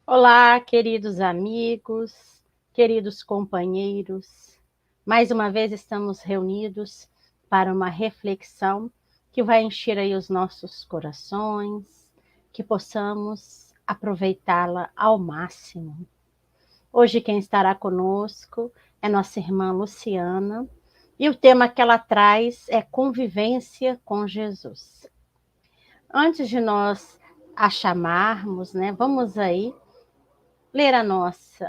Olá, queridos amigos, queridos companheiros. Mais uma vez estamos reunidos para uma reflexão que vai encher aí os nossos corações, que possamos aproveitá-la ao máximo. Hoje quem estará conosco é nossa irmã Luciana, e o tema que ela traz é convivência com Jesus. Antes de nós a chamarmos, vamos aí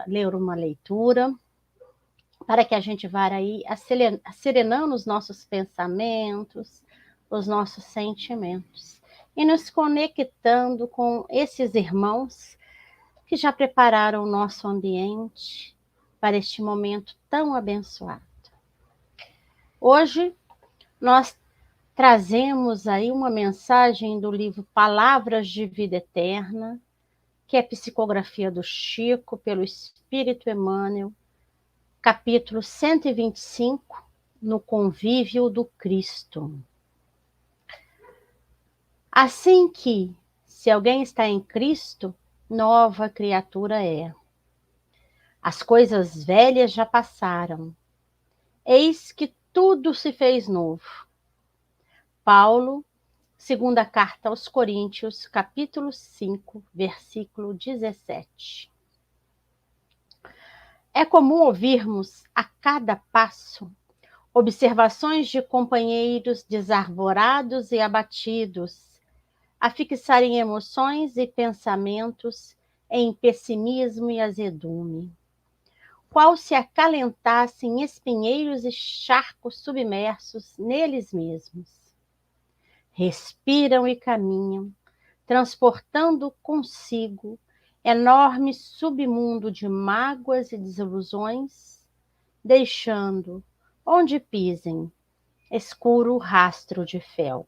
ler uma leitura, para que a gente vá aí serenando os nossos pensamentos, os nossos sentimentos, e nos conectando com esses irmãos que já prepararam o nosso ambiente para este momento tão abençoado. Hoje nós trazemos aí uma mensagem do livro Palavras de Vida Eterna, que é psicografia do Chico, pelo Espírito Emmanuel, capítulo 125, no convívio do Cristo. Assim que, se alguém está em Cristo, nova criatura é. As coisas velhas já passaram, eis que tudo se fez novo. Paulo, segunda carta aos Coríntios, capítulo 5, versículo 17. É comum ouvirmos a cada passo observações de companheiros desarvorados e abatidos, a fixarem emoções e pensamentos em pessimismo e azedume, qual se acalentassem espinheiros e charcos submersos neles mesmos. Respiram e caminham, transportando consigo enorme submundo de mágoas e desilusões, deixando, onde pisem, escuro rastro de fel.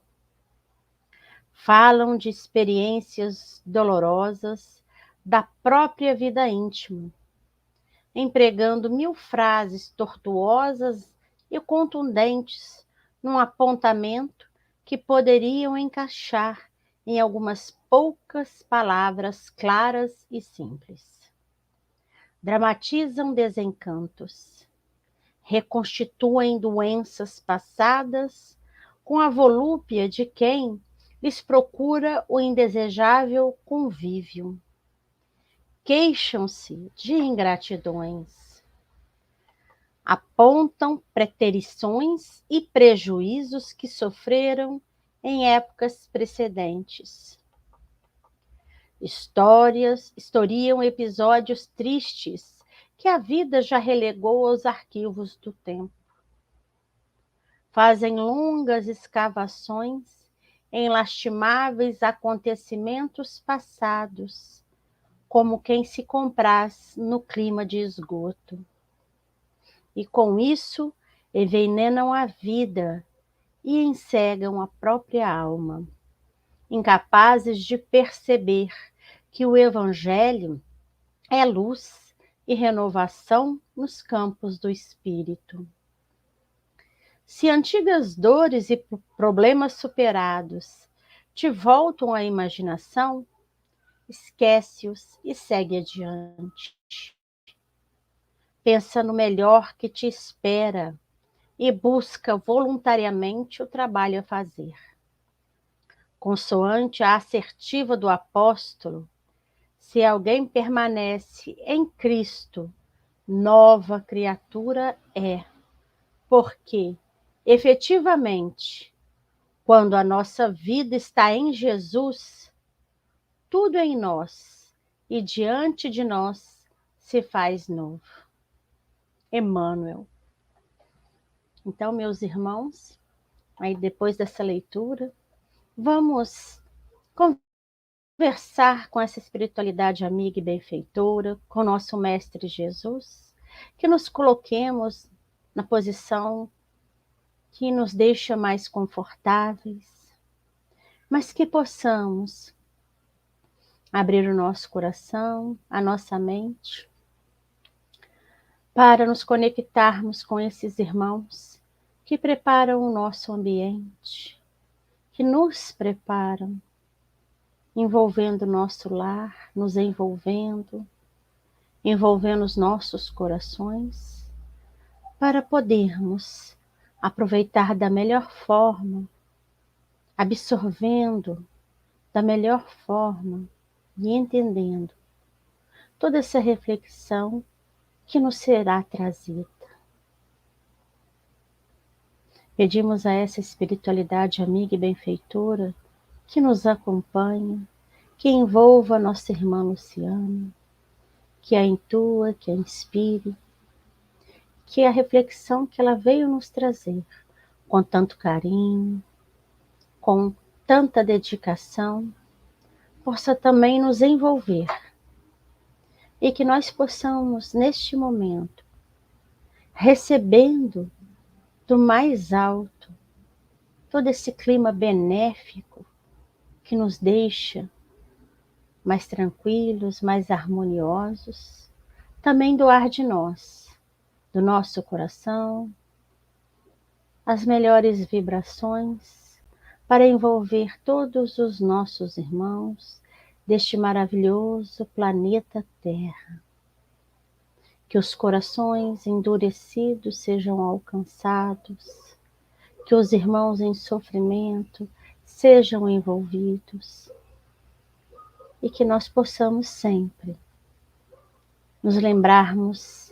Falam de experiências dolorosas da própria vida íntima, empregando 1000 frases tortuosas e contundentes num apontamento que poderiam encaixar em algumas poucas palavras claras e simples. Dramatizam desencantos, reconstituem doenças passadas com a volúpia de quem lhes procura o indesejável convívio. Queixam-se de ingratidões, apontam preterições e prejuízos que sofreram em épocas precedentes. Historiam episódios tristes que a vida já relegou aos arquivos do tempo. Fazem longas escavações em lastimáveis acontecimentos passados, como quem se compraz no clima de esgoto. E com isso envenenam a vida e ensegam a própria alma, incapazes de perceber que o Evangelho é luz e renovação nos campos do espírito. Se antigas dores e problemas superados te voltam à imaginação, esquece-os e segue adiante. Pensa no melhor que te espera e busca voluntariamente o trabalho a fazer. Consoante a assertiva do apóstolo, se alguém permanece em Cristo, nova criatura é, porque, efetivamente, quando a nossa vida está em Jesus, tudo em nós e diante de nós se faz novo. Emmanuel. Então, meus irmãos, aí depois dessa leitura, vamos conversar com essa espiritualidade amiga e benfeitora, com nosso Mestre Jesus, que nos coloquemos na posição que nos deixa mais confortáveis, mas que possamos abrir o nosso coração, a nossa mente, para nos conectarmos com esses irmãos que preparam o nosso ambiente, que nos preparam, envolvendo o nosso lar, nos envolvendo os nossos corações, para podermos aproveitar da melhor forma, absorvendo da melhor forma e entendendo toda essa reflexão que nos será trazida. Pedimos a essa espiritualidade amiga e benfeitora que nos acompanhe, que envolva a nossa irmã Luciana, que a intua, que a inspire, que a reflexão que ela veio nos trazer com tanto carinho, com tanta dedicação, possa também nos envolver e que nós possamos, neste momento, recebendo do mais alto todo esse clima benéfico que nos deixa mais tranquilos, mais harmoniosos, também doar de nós, do nosso coração, as melhores vibrações para envolver todos os nossos irmãos deste maravilhoso planeta Terra. Que os corações endurecidos sejam alcançados, que os irmãos em sofrimento sejam envolvidos e que nós possamos sempre nos lembrarmos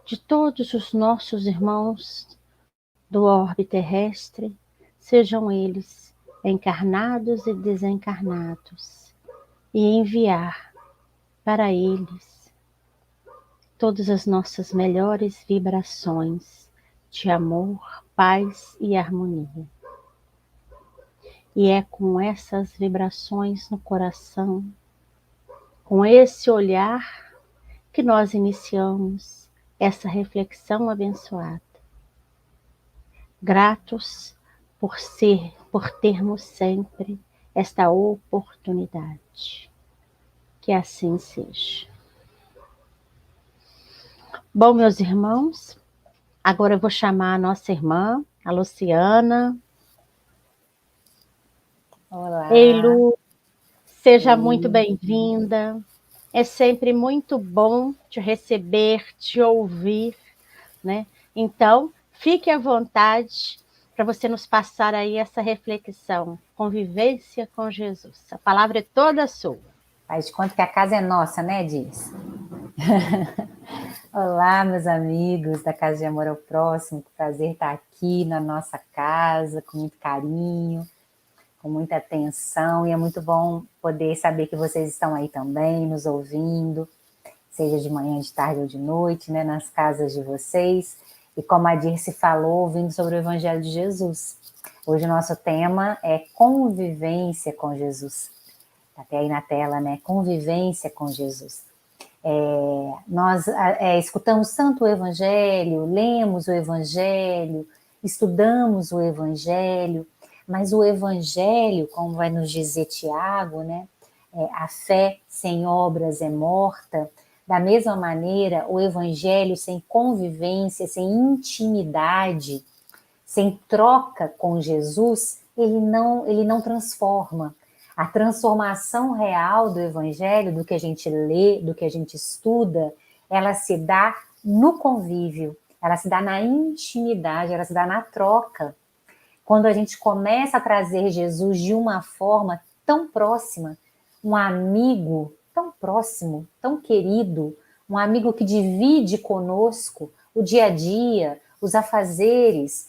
de todos os nossos irmãos do orbe terrestre, sejam eles encarnados e desencarnados, e enviar para eles todas as nossas melhores vibrações de amor, paz e harmonia. E é com essas vibrações no coração, com esse olhar, que nós iniciamos essa reflexão abençoada. Gratos por termos sempre esta oportunidade. Que assim seja. Bom, meus irmãos, agora eu vou chamar a nossa irmã, a Luciana. Olá. Ei, Lu, seja muito bem-vinda. É sempre muito bom te receber, te ouvir, né? Então, fique à vontade para você nos passar aí essa reflexão. Convivência com Jesus. A palavra é toda sua. Faz de conta que a casa é nossa, né, Diz? Olá, meus amigos da Casa de Amor ao Próximo. Que prazer estar aqui na nossa casa, com muito carinho, com muita atenção. E é muito bom poder saber que vocês estão aí também, nos ouvindo, seja de manhã, de tarde ou de noite, né, nas casas de vocês. E como a Dirce falou, ouvindo sobre o Evangelho de Jesus. Hoje o nosso tema é convivência com Jesus. Está até aí na tela, né? Convivência com Jesus. Nós escutamos tanto o Evangelho, lemos o Evangelho, estudamos o Evangelho, mas o Evangelho, como vai nos dizer Tiago, né? A fé sem obras é morta. Da mesma maneira, o Evangelho sem convivência, sem intimidade, sem troca com Jesus, ele não transforma. A transformação real do Evangelho, do que a gente lê, do que a gente estuda, ela se dá no convívio, ela se dá na intimidade, ela se dá na troca. Quando a gente começa a trazer Jesus de uma forma tão próxima, um amigo tão próximo, tão querido, um amigo que divide conosco o dia a dia, os afazeres.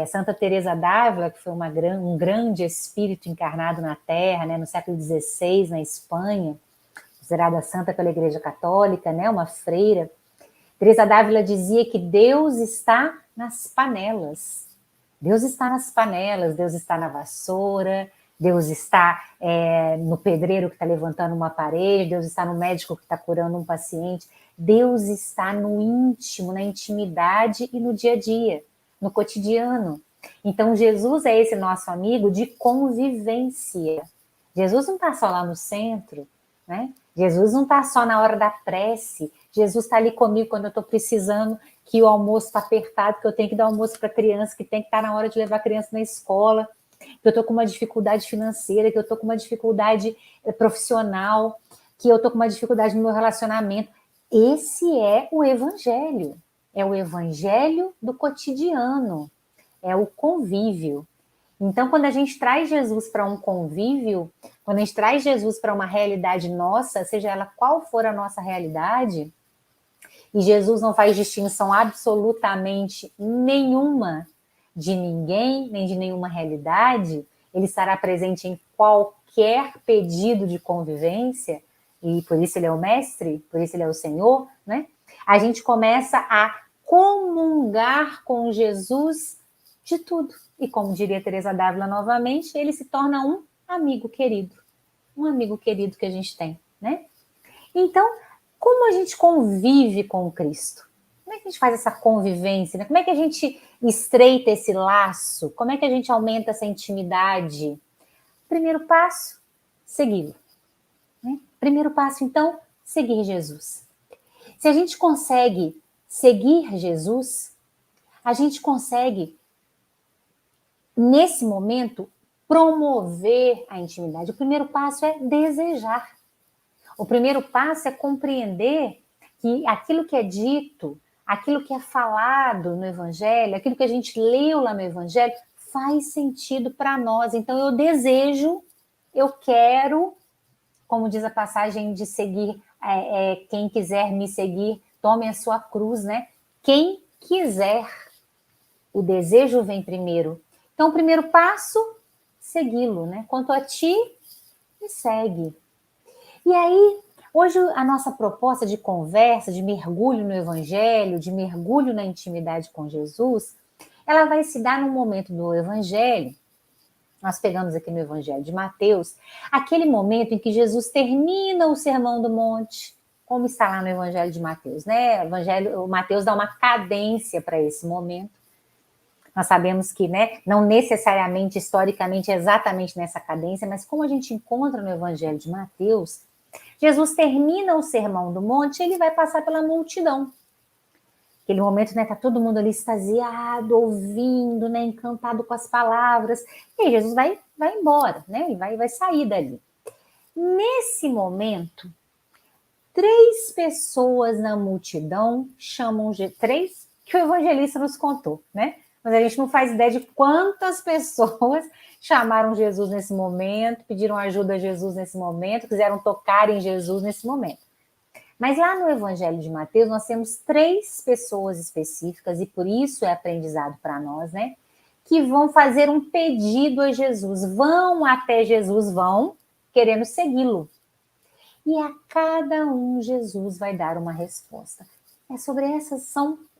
Santa Teresa d'Ávila, que foi um grande espírito encarnado na Terra, né, no século XVI, na Espanha, considerada santa pela Igreja Católica, né, uma freira. Teresa d'Ávila dizia que Deus está nas panelas. Deus está nas panelas, Deus está na vassoura, Deus está no pedreiro que está levantando uma parede, Deus está no médico que está curando um paciente. Deus está no íntimo, na intimidade e no dia a dia, no cotidiano. Então, Jesus é esse nosso amigo de convivência. Jesus não está só lá no centro, né? Jesus não está só na hora da prece. Jesus está ali comigo quando eu estou precisando, que o almoço está apertado, que eu tenho que dar almoço para a criança, que tem que estar na hora de levar a criança na escola. que eu estou com uma dificuldade financeira, que eu estou com uma dificuldade profissional, que eu estou com uma dificuldade no meu relacionamento. Esse é o evangelho. É o evangelho do cotidiano. É o convívio. Então, quando a gente traz Jesus para um convívio, quando a gente traz Jesus para uma realidade nossa, seja ela qual for a nossa realidade, e Jesus não faz distinção absolutamente nenhuma de ninguém, nem de nenhuma realidade, ele estará presente em qualquer pedido de convivência, e por isso ele é o mestre, por isso ele é o Senhor, né? A gente começa a comungar com Jesus de tudo. E como diria Teresa d'Ávila novamente, ele se torna um amigo querido que a gente tem, né? Então, como a gente convive com Cristo? Como é que a gente faz essa convivência? Né? Como é que a gente estreita esse laço? Como é que a gente aumenta essa intimidade? Primeiro passo, segui-lo. Né? Primeiro passo, então, seguir Jesus. Se a gente consegue seguir Jesus, a gente consegue, nesse momento, promover a intimidade. O primeiro passo é desejar. O primeiro passo é compreender que aquilo que é dito, aquilo que é falado no Evangelho, aquilo que a gente leu lá no Evangelho, faz sentido para nós. Então eu desejo, eu quero, como diz a passagem de seguir, quem quiser me seguir, tome a sua cruz, né? Quem quiser, o desejo vem primeiro. Então o primeiro passo, segui-lo, né? Quanto a ti, me segue. E aí, hoje a nossa proposta de conversa, de mergulho no Evangelho, de mergulho na intimidade com Jesus, ela vai se dar num momento do Evangelho. Nós pegamos aqui no Evangelho de Mateus, aquele momento em que Jesus termina o Sermão do Monte, como está lá no Evangelho de Mateus, né? O Mateus dá uma cadência para esse momento. Nós sabemos que, né, não necessariamente, historicamente, exatamente nessa cadência, mas como a gente encontra no Evangelho de Mateus, Jesus termina o Sermão do Monte e ele vai passar pela multidão. Aquele momento, né, tá todo mundo ali extasiado, ouvindo, né, encantado com as palavras. E aí Jesus vai embora, né, ele vai sair dali. Nesse momento, 3 pessoas na multidão chamam três que o evangelista nos contou, né? Mas a gente não faz ideia de quantas pessoas chamaram Jesus nesse momento, pediram ajuda a Jesus nesse momento, quiseram tocar em Jesus nesse momento. Mas lá no Evangelho de Mateus, nós temos 3 pessoas específicas, e por isso é aprendizado para nós, né? Que vão fazer um pedido a Jesus, vão até Jesus, vão querendo segui-lo. E a cada um Jesus vai dar uma resposta. É sobre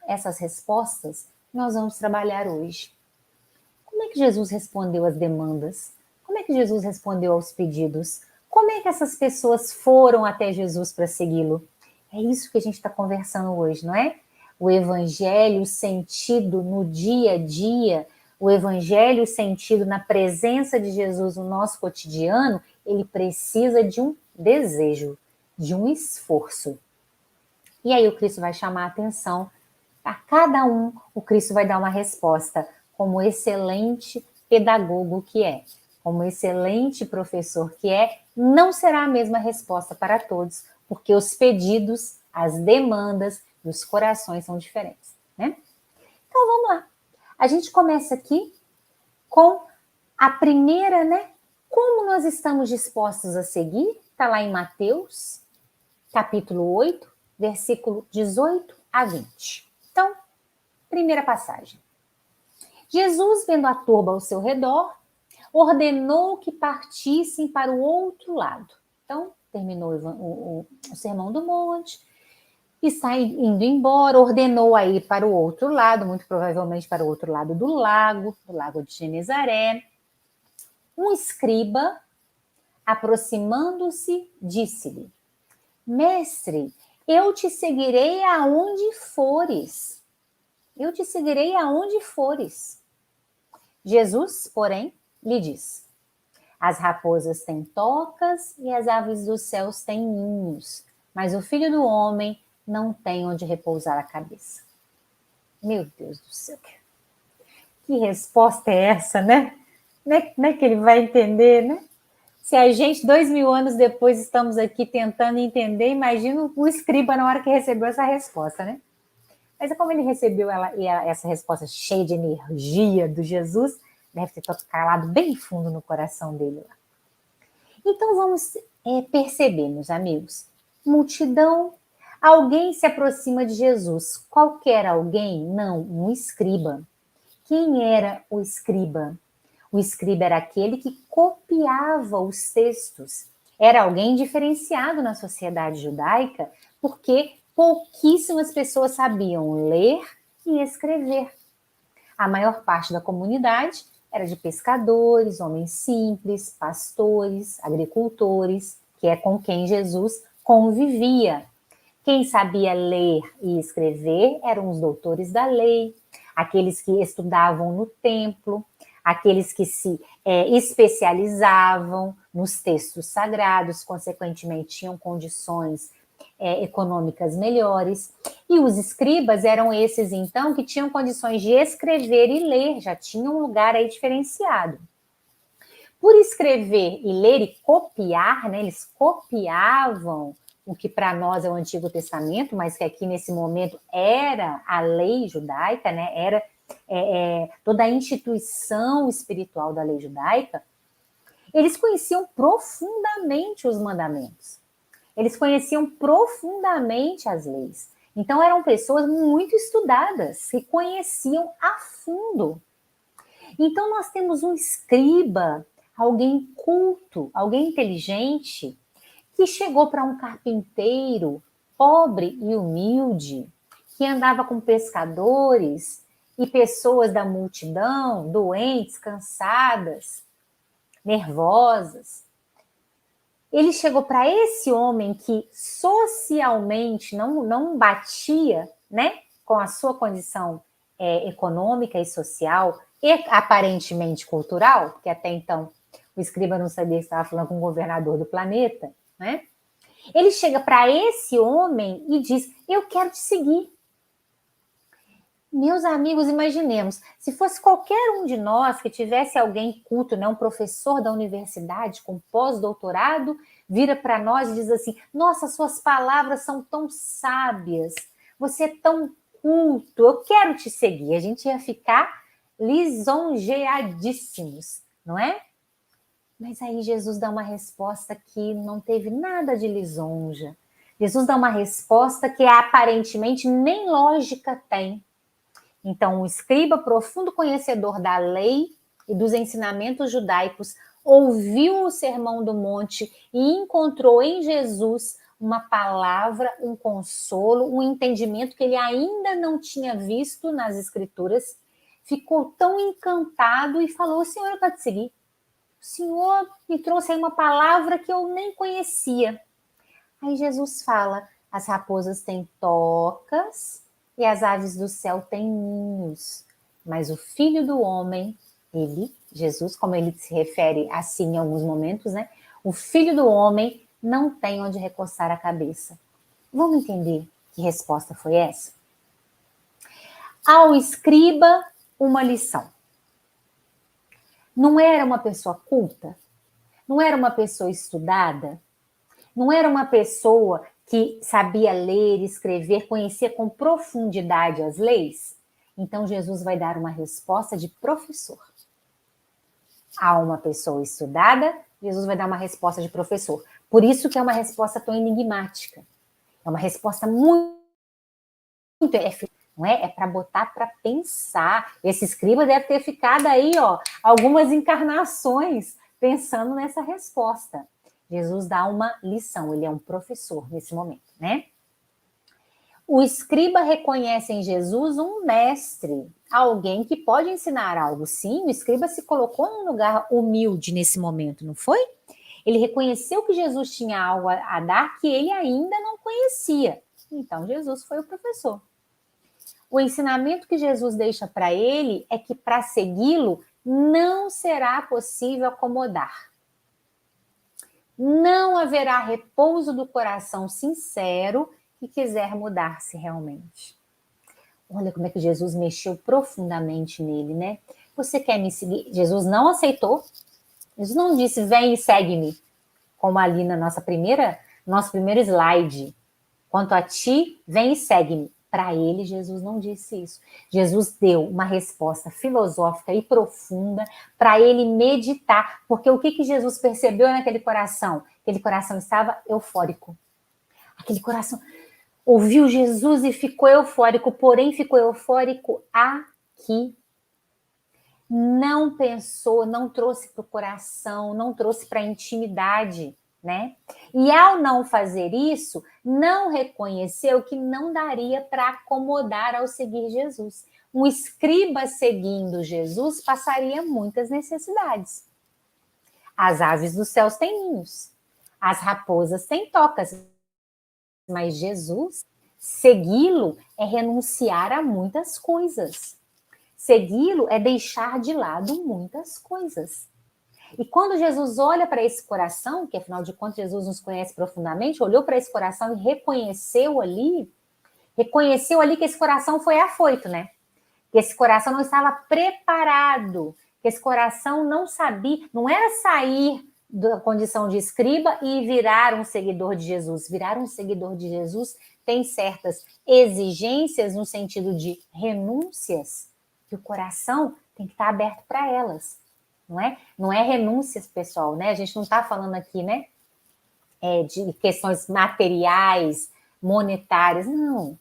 essas respostas que nós vamos trabalhar hoje. Como é que Jesus respondeu às demandas? Como é que Jesus respondeu aos pedidos? Como é que essas pessoas foram até Jesus para segui-lo? É isso que a gente está conversando hoje, não é? O evangelho sentido no dia a dia, o evangelho sentido na presença de Jesus no nosso cotidiano, ele precisa de um desejo, de um esforço. E aí o Cristo vai chamar a atenção. A cada um, o Cristo vai dar uma resposta, como excelente pedagogo que é, como excelente professor que é, não será a mesma resposta para todos, porque os pedidos, as demandas e os corações são diferentes, né? Então vamos lá. A gente começa aqui com a primeira, né? Como nós estamos dispostos a seguir? Está lá em Mateus, capítulo 8, versículo 18 a 20. Então, primeira passagem. Jesus, vendo a turba ao seu redor, ordenou que partissem para o outro lado. Então, terminou o Sermão do Monte, e está indo embora, ordenou a ir para o outro lado, muito provavelmente para o outro lado do lago de Genezaré. Um escriba, aproximando-se, disse-lhe: Mestre, eu te seguirei aonde fores. Eu te seguirei aonde fores. Jesus, porém, lhe diz: As raposas têm tocas e as aves dos céus têm ninhos, mas o Filho do Homem não tem onde repousar a cabeça. Meu Deus do céu. Que resposta é essa, né? Né que ele vai entender, né? Se a gente, 2000 anos depois, estamos aqui tentando entender, imagina o escriba na hora que recebeu essa resposta, né? Mas como ele recebeu essa resposta cheia de energia do Jesus, deve ter calado bem fundo no coração dele lá. Então vamos perceber, meus amigos, multidão, alguém se aproxima de Jesus. Qualquer alguém? Não, um escriba. Quem era o escriba? O escriba era aquele que copiava os textos. Era alguém diferenciado na sociedade judaica, porque pouquíssimas pessoas sabiam ler e escrever. A maior parte da comunidade era de pescadores, homens simples, pastores, agricultores, que é com quem Jesus convivia. Quem sabia ler e escrever eram os doutores da lei, aqueles que estudavam no templo, aqueles que se especializavam nos textos sagrados, consequentemente tinham condições econômicas melhores. E os escribas eram esses, então, que tinham condições de escrever e ler, já tinham um lugar aí diferenciado. Por escrever e ler e copiar, né, eles copiavam o que para nós é o Antigo Testamento, mas que aqui nesse momento era a lei judaica, né, era toda a instituição espiritual da lei judaica. Eles conheciam profundamente os mandamentos. Eles conheciam profundamente as leis. Então, eram pessoas muito estudadas, que conheciam a fundo. Então, nós temos um escriba, alguém culto, alguém inteligente, que chegou para um carpinteiro pobre e humilde, que andava com pescadores e pessoas da multidão, doentes, cansadas, nervosas. Ele chegou para esse homem que socialmente não batia, né, com a sua condição econômica e social e aparentemente cultural, porque até então o escriba não sabia que estava falando com o governador do planeta, né? Ele chega para esse homem e diz: eu quero te seguir. Meus amigos, imaginemos, se fosse qualquer um de nós que tivesse alguém culto, né, um professor da universidade com pós-doutorado, vira para nós e diz assim: nossa, suas palavras são tão sábias, você é tão culto, eu quero te seguir. A gente ia ficar lisonjeadíssimos, não é? Mas aí Jesus dá uma resposta que não teve nada de lisonja. Jesus dá uma resposta que aparentemente nem lógica tem. Então, um escriba profundo conhecedor da lei e dos ensinamentos judaicos ouviu o Sermão do Monte e encontrou em Jesus uma palavra, um consolo, um entendimento que ele ainda não tinha visto nas Escrituras. Ficou tão encantado e falou: Senhor, eu quero te seguir. O Senhor me trouxe aí uma palavra que eu nem conhecia. Aí Jesus fala: as raposas têm tocas e as aves do céu têm ninhos, mas o Filho do Homem, ele, Jesus, como ele se refere assim em alguns momentos, né? O Filho do Homem não tem onde recostar a cabeça. Vamos entender que resposta foi essa? Ao escriba, uma lição. Não era uma pessoa culta? Não era uma pessoa estudada? Não era uma pessoa que sabia ler, escrever, conhecia com profundidade as leis? Então, Jesus vai dar uma resposta de professor. A uma pessoa estudada, Jesus vai dar uma resposta de professor. Por isso que é uma resposta tão enigmática. É uma resposta muito não é? É para botar para pensar. Esse escriba deve ter ficado aí, ó, algumas encarnações pensando nessa resposta. Jesus dá uma lição, ele é um professor nesse momento, né? O escriba reconhece em Jesus um mestre, alguém que pode ensinar algo. Sim, o escriba se colocou num lugar humilde nesse momento, não foi? Ele reconheceu que Jesus tinha algo a dar que ele ainda não conhecia. Então, Jesus foi o professor. O ensinamento que Jesus deixa para ele é que para segui-lo não será possível acomodar. Não haverá repouso do coração sincero que quiser mudar-se realmente. Olha como é que Jesus mexeu profundamente nele, né? Você quer me seguir? Jesus não aceitou. Jesus não disse, vem e segue-me, como ali na nosso primeiro slide. Quanto a ti, vem e segue-me. Para ele, Jesus não disse isso. Jesus deu uma resposta filosófica e profunda para ele meditar. Porque o que Jesus percebeu naquele coração? Aquele coração estava eufórico. Aquele coração ouviu Jesus e ficou eufórico, porém ficou eufórico aqui. Não pensou, não trouxe para o coração, não trouxe para a intimidade, né? E ao não fazer isso, não reconheceu que não daria para acomodar ao seguir Jesus. Um escriba seguindo Jesus passaria muitas necessidades. As aves dos céus têm ninhos, as raposas têm tocas, mas Jesus, segui-lo é renunciar a muitas coisas. Segui-lo é deixar de lado muitas coisas. E quando Jesus olha para esse coração, que afinal de contas Jesus nos conhece profundamente, olhou para esse coração e reconheceu ali que esse coração foi afoito, né? Que esse coração não estava preparado, que esse coração não sabia, não era sair da condição de escriba e virar um seguidor de Jesus. Virar um seguidor de Jesus tem certas exigências no sentido de renúncias, que o coração tem que estar aberto para elas, não é? Não é renúncias, pessoal, né? A gente não está falando aqui, né, de questões materiais, monetárias, não.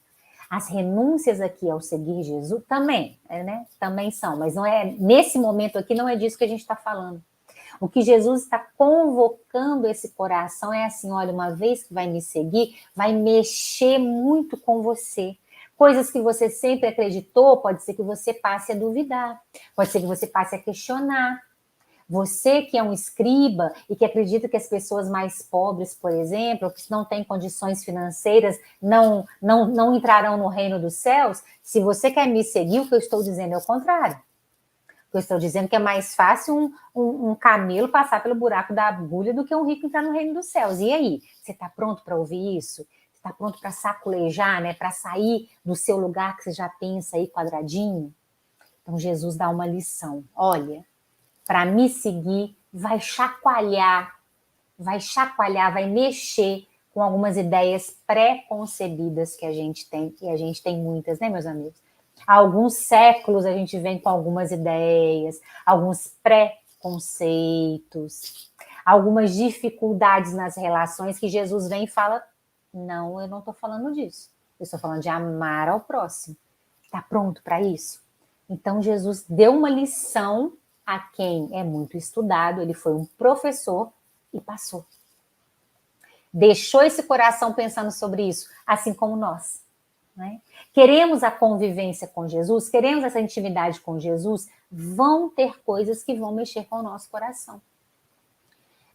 As renúncias aqui ao seguir Jesus também, né? Também são, mas não é nesse momento aqui, não é disso que a gente está falando. O que Jesus está convocando esse coração é assim, olha, uma vez que vai me seguir, vai mexer muito com você. Coisas que você sempre acreditou, pode ser que você passe a duvidar, pode ser que você passe a questionar. Você que é um escriba e que acredita que as pessoas mais pobres, por exemplo, que não têm condições financeiras, não entrarão no reino dos céus, se você quer me seguir, o que eu estou dizendo é o contrário. O que eu estou dizendo é que é mais fácil um camelo passar pelo buraco da agulha do que um rico entrar no reino dos céus. E aí? Você está pronto para ouvir isso? Está pronto para saculejar, né? Para sair do seu lugar que você já pensa aí quadradinho? Então Jesus dá uma lição. Olha, para me seguir, vai chacoalhar, vai mexer com algumas ideias pré-concebidas que a gente tem, e a gente tem muitas, né, meus amigos? Há alguns séculos a gente vem com algumas ideias, alguns pré-conceitos, algumas dificuldades nas relações que Jesus vem e fala, não, eu não estou falando disso. Eu estou falando de amar ao próximo. Está pronto para isso? Então, Jesus deu uma lição a quem é muito estudado, ele foi um professor e passou. Deixou esse coração pensando sobre isso, assim como nós. Né? Queremos a convivência com Jesus, queremos essa intimidade com Jesus, vão ter coisas que vão mexer com o nosso coração.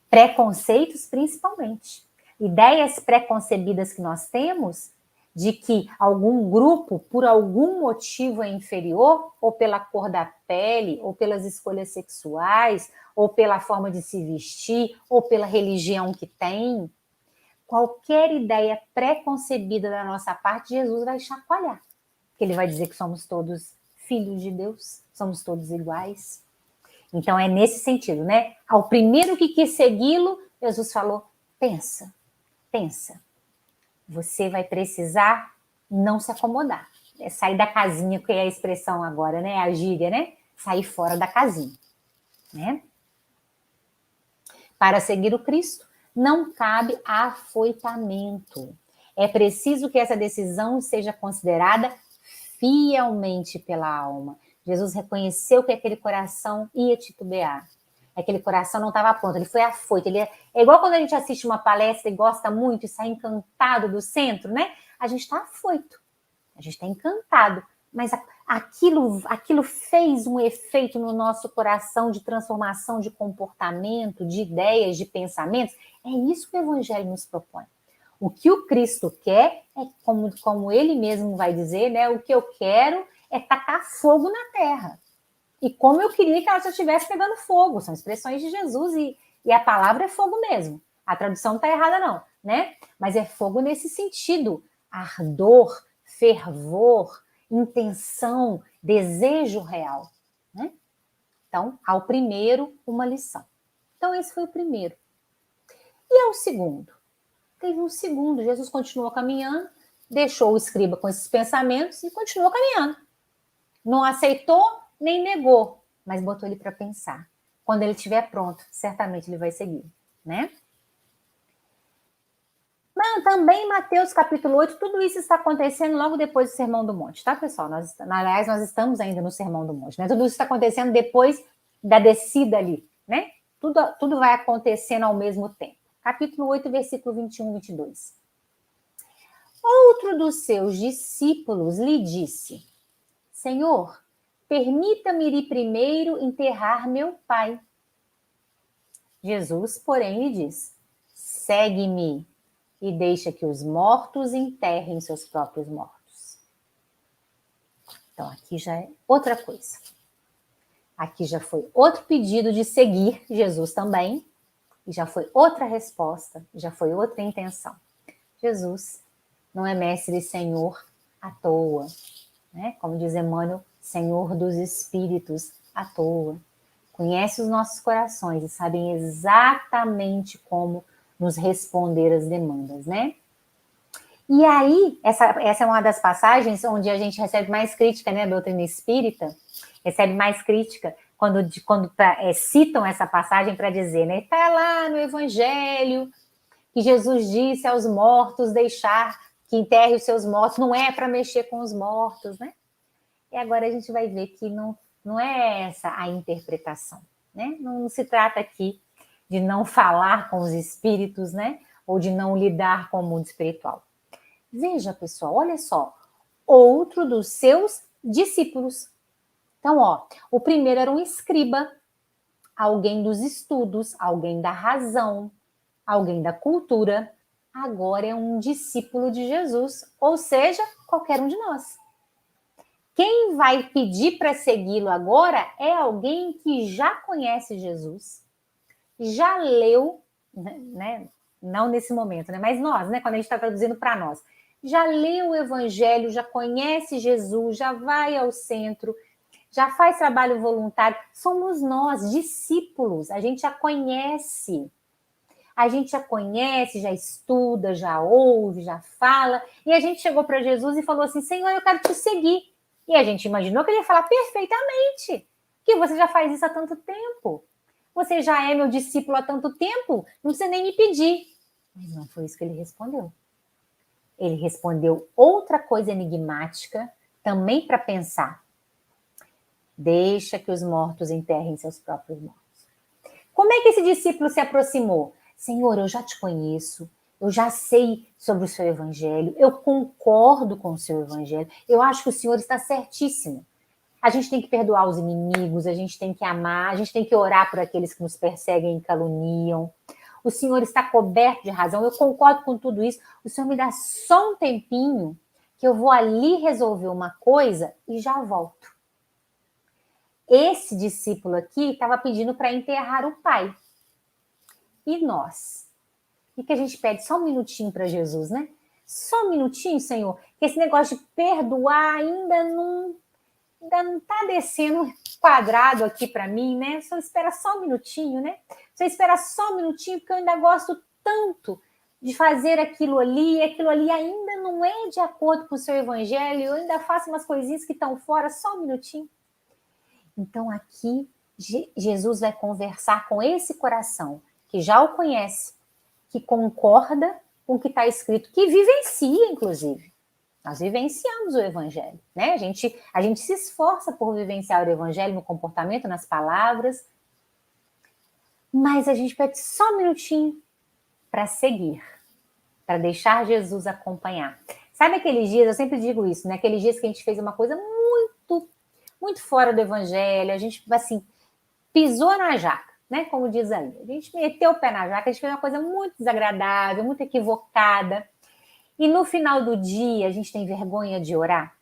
Preconceitos, principalmente. Ideias preconcebidas que nós temos de que algum grupo, por algum motivo, é inferior, ou pela cor da pele, ou pelas escolhas sexuais, ou pela forma de se vestir, ou pela religião que tem. Qualquer ideia preconcebida da nossa parte, Jesus vai chacoalhar. Porque ele vai dizer que somos todos filhos de Deus, somos todos iguais. Então é nesse sentido, né? Ao primeiro que quis segui-lo, Jesus falou, pensa. Você vai precisar não se acomodar. É sair da casinha, que é a expressão agora, né? A gíria, né? Sair fora da casinha, né? Para seguir o Cristo, não cabe afoitamento. É preciso que essa decisão seja considerada fielmente pela alma. Jesus reconheceu que aquele coração ia titubear. Aquele coração não estava pronto, ele foi afoito. É igual quando a gente assiste uma palestra e gosta muito e sai encantado do centro, né? A gente está afoito, a gente está encantado. Mas aquilo fez um efeito no nosso coração de transformação de comportamento, de ideias, de pensamentos. É isso que o Evangelho nos propõe. O que o Cristo quer é, como ele mesmo vai dizer, né? O que eu quero é tacar fogo na terra. E como eu queria que ela já estivesse pegando fogo. São expressões de Jesus e a palavra é fogo mesmo. A tradução não está errada não, né? Mas é fogo nesse sentido. Ardor, fervor, intenção, desejo real. Né? Então, ao primeiro, uma lição. Então, esse foi o primeiro. E ao segundo? Teve um segundo. Jesus continuou caminhando, deixou o escriba com esses pensamentos e continuou caminhando. Não aceitou nem negou, mas botou ele para pensar. Quando ele estiver pronto, certamente ele vai seguir, né? Mas também Mateus capítulo 8, tudo isso está acontecendo logo depois do Sermão do Monte, tá, pessoal? Aliás, nós estamos ainda no Sermão do Monte, né? Tudo isso está acontecendo depois da descida ali, né? Tudo vai acontecendo ao mesmo tempo. Capítulo 8, versículo 21 e 22. Outro dos seus discípulos lhe disse: Senhor, permita-me ir primeiro enterrar meu pai. Jesus, porém, lhe diz: segue-me e deixa que os mortos enterrem seus próprios mortos. Então, aqui já é outra coisa. Aqui já foi outro pedido de seguir Jesus também, e já foi outra resposta, já foi outra intenção. Jesus não é mestre e senhor à toa, né? Como diz Emmanuel, Senhor dos Espíritos à toa. Conhece os nossos corações e sabem exatamente como nos responder às demandas, né? E aí, essa é uma das passagens onde a gente recebe mais crítica, né? A doutrina espírita recebe mais crítica quando citam essa passagem para dizer, né? Está lá no Evangelho que Jesus disse aos mortos deixar que enterre os seus mortos, não é para mexer com os mortos, né? E agora a gente vai ver que não é essa a interpretação, né? Não se trata aqui de não falar com os espíritos, né? Ou de não lidar com o mundo espiritual. Veja, pessoal, olha só. Outro dos seus discípulos. Então, ó, o primeiro era um escriba, alguém dos estudos, alguém da razão, alguém da cultura. Agora é um discípulo de Jesus, ou seja, qualquer um de nós. Quem vai pedir para segui-lo agora é alguém que já conhece Jesus, já leu, né? Não nesse momento, né? Mas nós, né? Quando a gente está traduzindo para nós, já leu o Evangelho, já conhece Jesus, já vai ao centro, já faz trabalho voluntário. Somos nós, discípulos, a gente já conhece. A gente já conhece, já estuda, já ouve, já fala. E a gente chegou para Jesus e falou assim, Senhor, eu quero te seguir. E a gente imaginou que ele ia falar perfeitamente, que você já faz isso há tanto tempo. Você já é meu discípulo há tanto tempo, não precisa nem me pedir. Mas não foi isso que ele respondeu. Ele respondeu outra coisa enigmática, também para pensar. Deixa que os mortos enterrem seus próprios mortos. Como é que esse discípulo se aproximou? Senhor, eu já te conheço, eu já sei sobre o seu evangelho, eu concordo com o seu evangelho, eu acho que o Senhor está certíssimo. A gente tem que perdoar os inimigos, a gente tem que amar, a gente tem que orar por aqueles que nos perseguem e caluniam. O Senhor está coberto de razão, eu concordo com tudo isso. O Senhor me dá só um tempinho que eu vou ali resolver uma coisa e já volto. Esse discípulo aqui estava pedindo para enterrar o pai. E nós? E que a gente pede só um minutinho para Jesus, né? Só um minutinho, Senhor, que esse negócio de perdoar ainda não está descendo quadrado aqui para mim, né? Só espera só um minutinho, né? Só espera só um minutinho, porque eu ainda gosto tanto de fazer aquilo ali, e aquilo ali ainda não é de acordo com o seu evangelho, eu ainda faço umas coisinhas que estão fora, só um minutinho. Então aqui Jesus vai conversar com esse coração, que já o conhece, que concorda com o que está escrito, que vivencia, inclusive. Nós vivenciamos o evangelho, né? A gente se esforça por vivenciar o evangelho no comportamento, nas palavras, mas a gente pede só um minutinho para seguir, para deixar Jesus acompanhar. Sabe aqueles dias, eu sempre digo isso, né? Aqueles dias que a gente fez uma coisa muito fora do evangelho, a gente, assim, pisou na jaca, né? Como diz aí. A gente meteu o pé na jaca, a gente fez uma coisa muito desagradável, muito equivocada. E no final do dia, a gente tem vergonha de orar?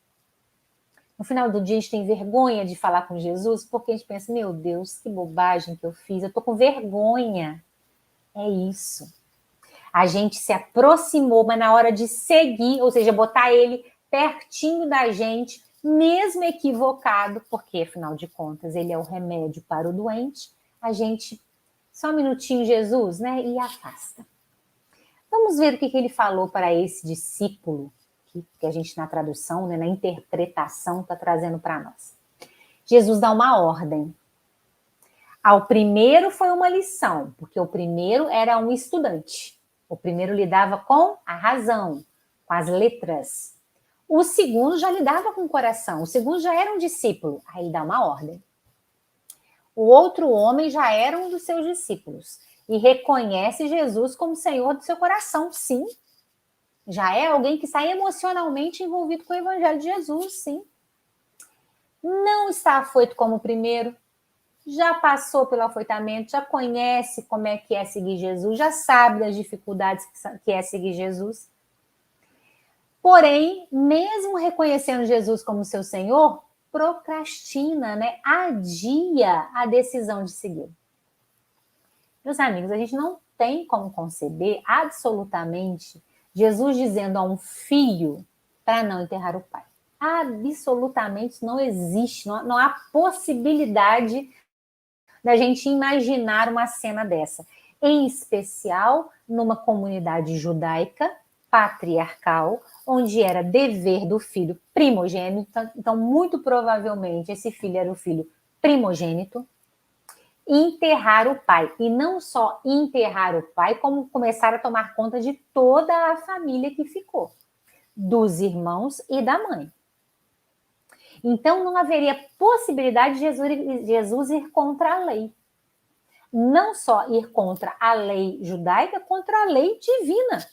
No final do dia, a gente tem vergonha de falar com Jesus? Porque a gente pensa, meu Deus, que bobagem que eu fiz, eu tô com vergonha. É isso. A gente se aproximou, mas na hora de seguir, ou seja, botar ele pertinho da gente, mesmo equivocado, porque, afinal de contas, ele é o remédio para o doente, a gente, só um minutinho, Jesus, né? E afasta. Vamos ver o que ele falou para esse discípulo, que a gente, na tradução, né, na interpretação, está trazendo para nós. Jesus dá uma ordem. Ao primeiro foi uma lição, porque o primeiro era um estudante. O primeiro lidava com a razão, com as letras. O segundo já lidava com o coração. O segundo já era um discípulo. Aí ele dá uma ordem. O outro homem já era um dos seus discípulos e reconhece Jesus como Senhor do seu coração, sim. Já é alguém que está emocionalmente envolvido com o Evangelho de Jesus, sim. Não está afoito como o primeiro, já passou pelo afoitamento, já conhece como é que é seguir Jesus, já sabe das dificuldades que é seguir Jesus. Porém, mesmo reconhecendo Jesus como seu Senhor, procrastina, né? Adia a decisão de seguir. Meus amigos, a gente não tem como conceber absolutamente Jesus dizendo a um filho para não enterrar o pai. Absolutamente não existe, não há possibilidade da gente imaginar uma cena dessa. Em especial numa comunidade judaica, patriarcal, onde era dever do filho primogênito. Então, muito provavelmente, esse filho era o filho primogênito. Enterrar o pai. E não só enterrar o pai, como começar a tomar conta de toda a família que ficou. Dos irmãos e da mãe. Então, não haveria possibilidade de Jesus ir contra a lei. Não só ir contra a lei judaica, contra a lei divina,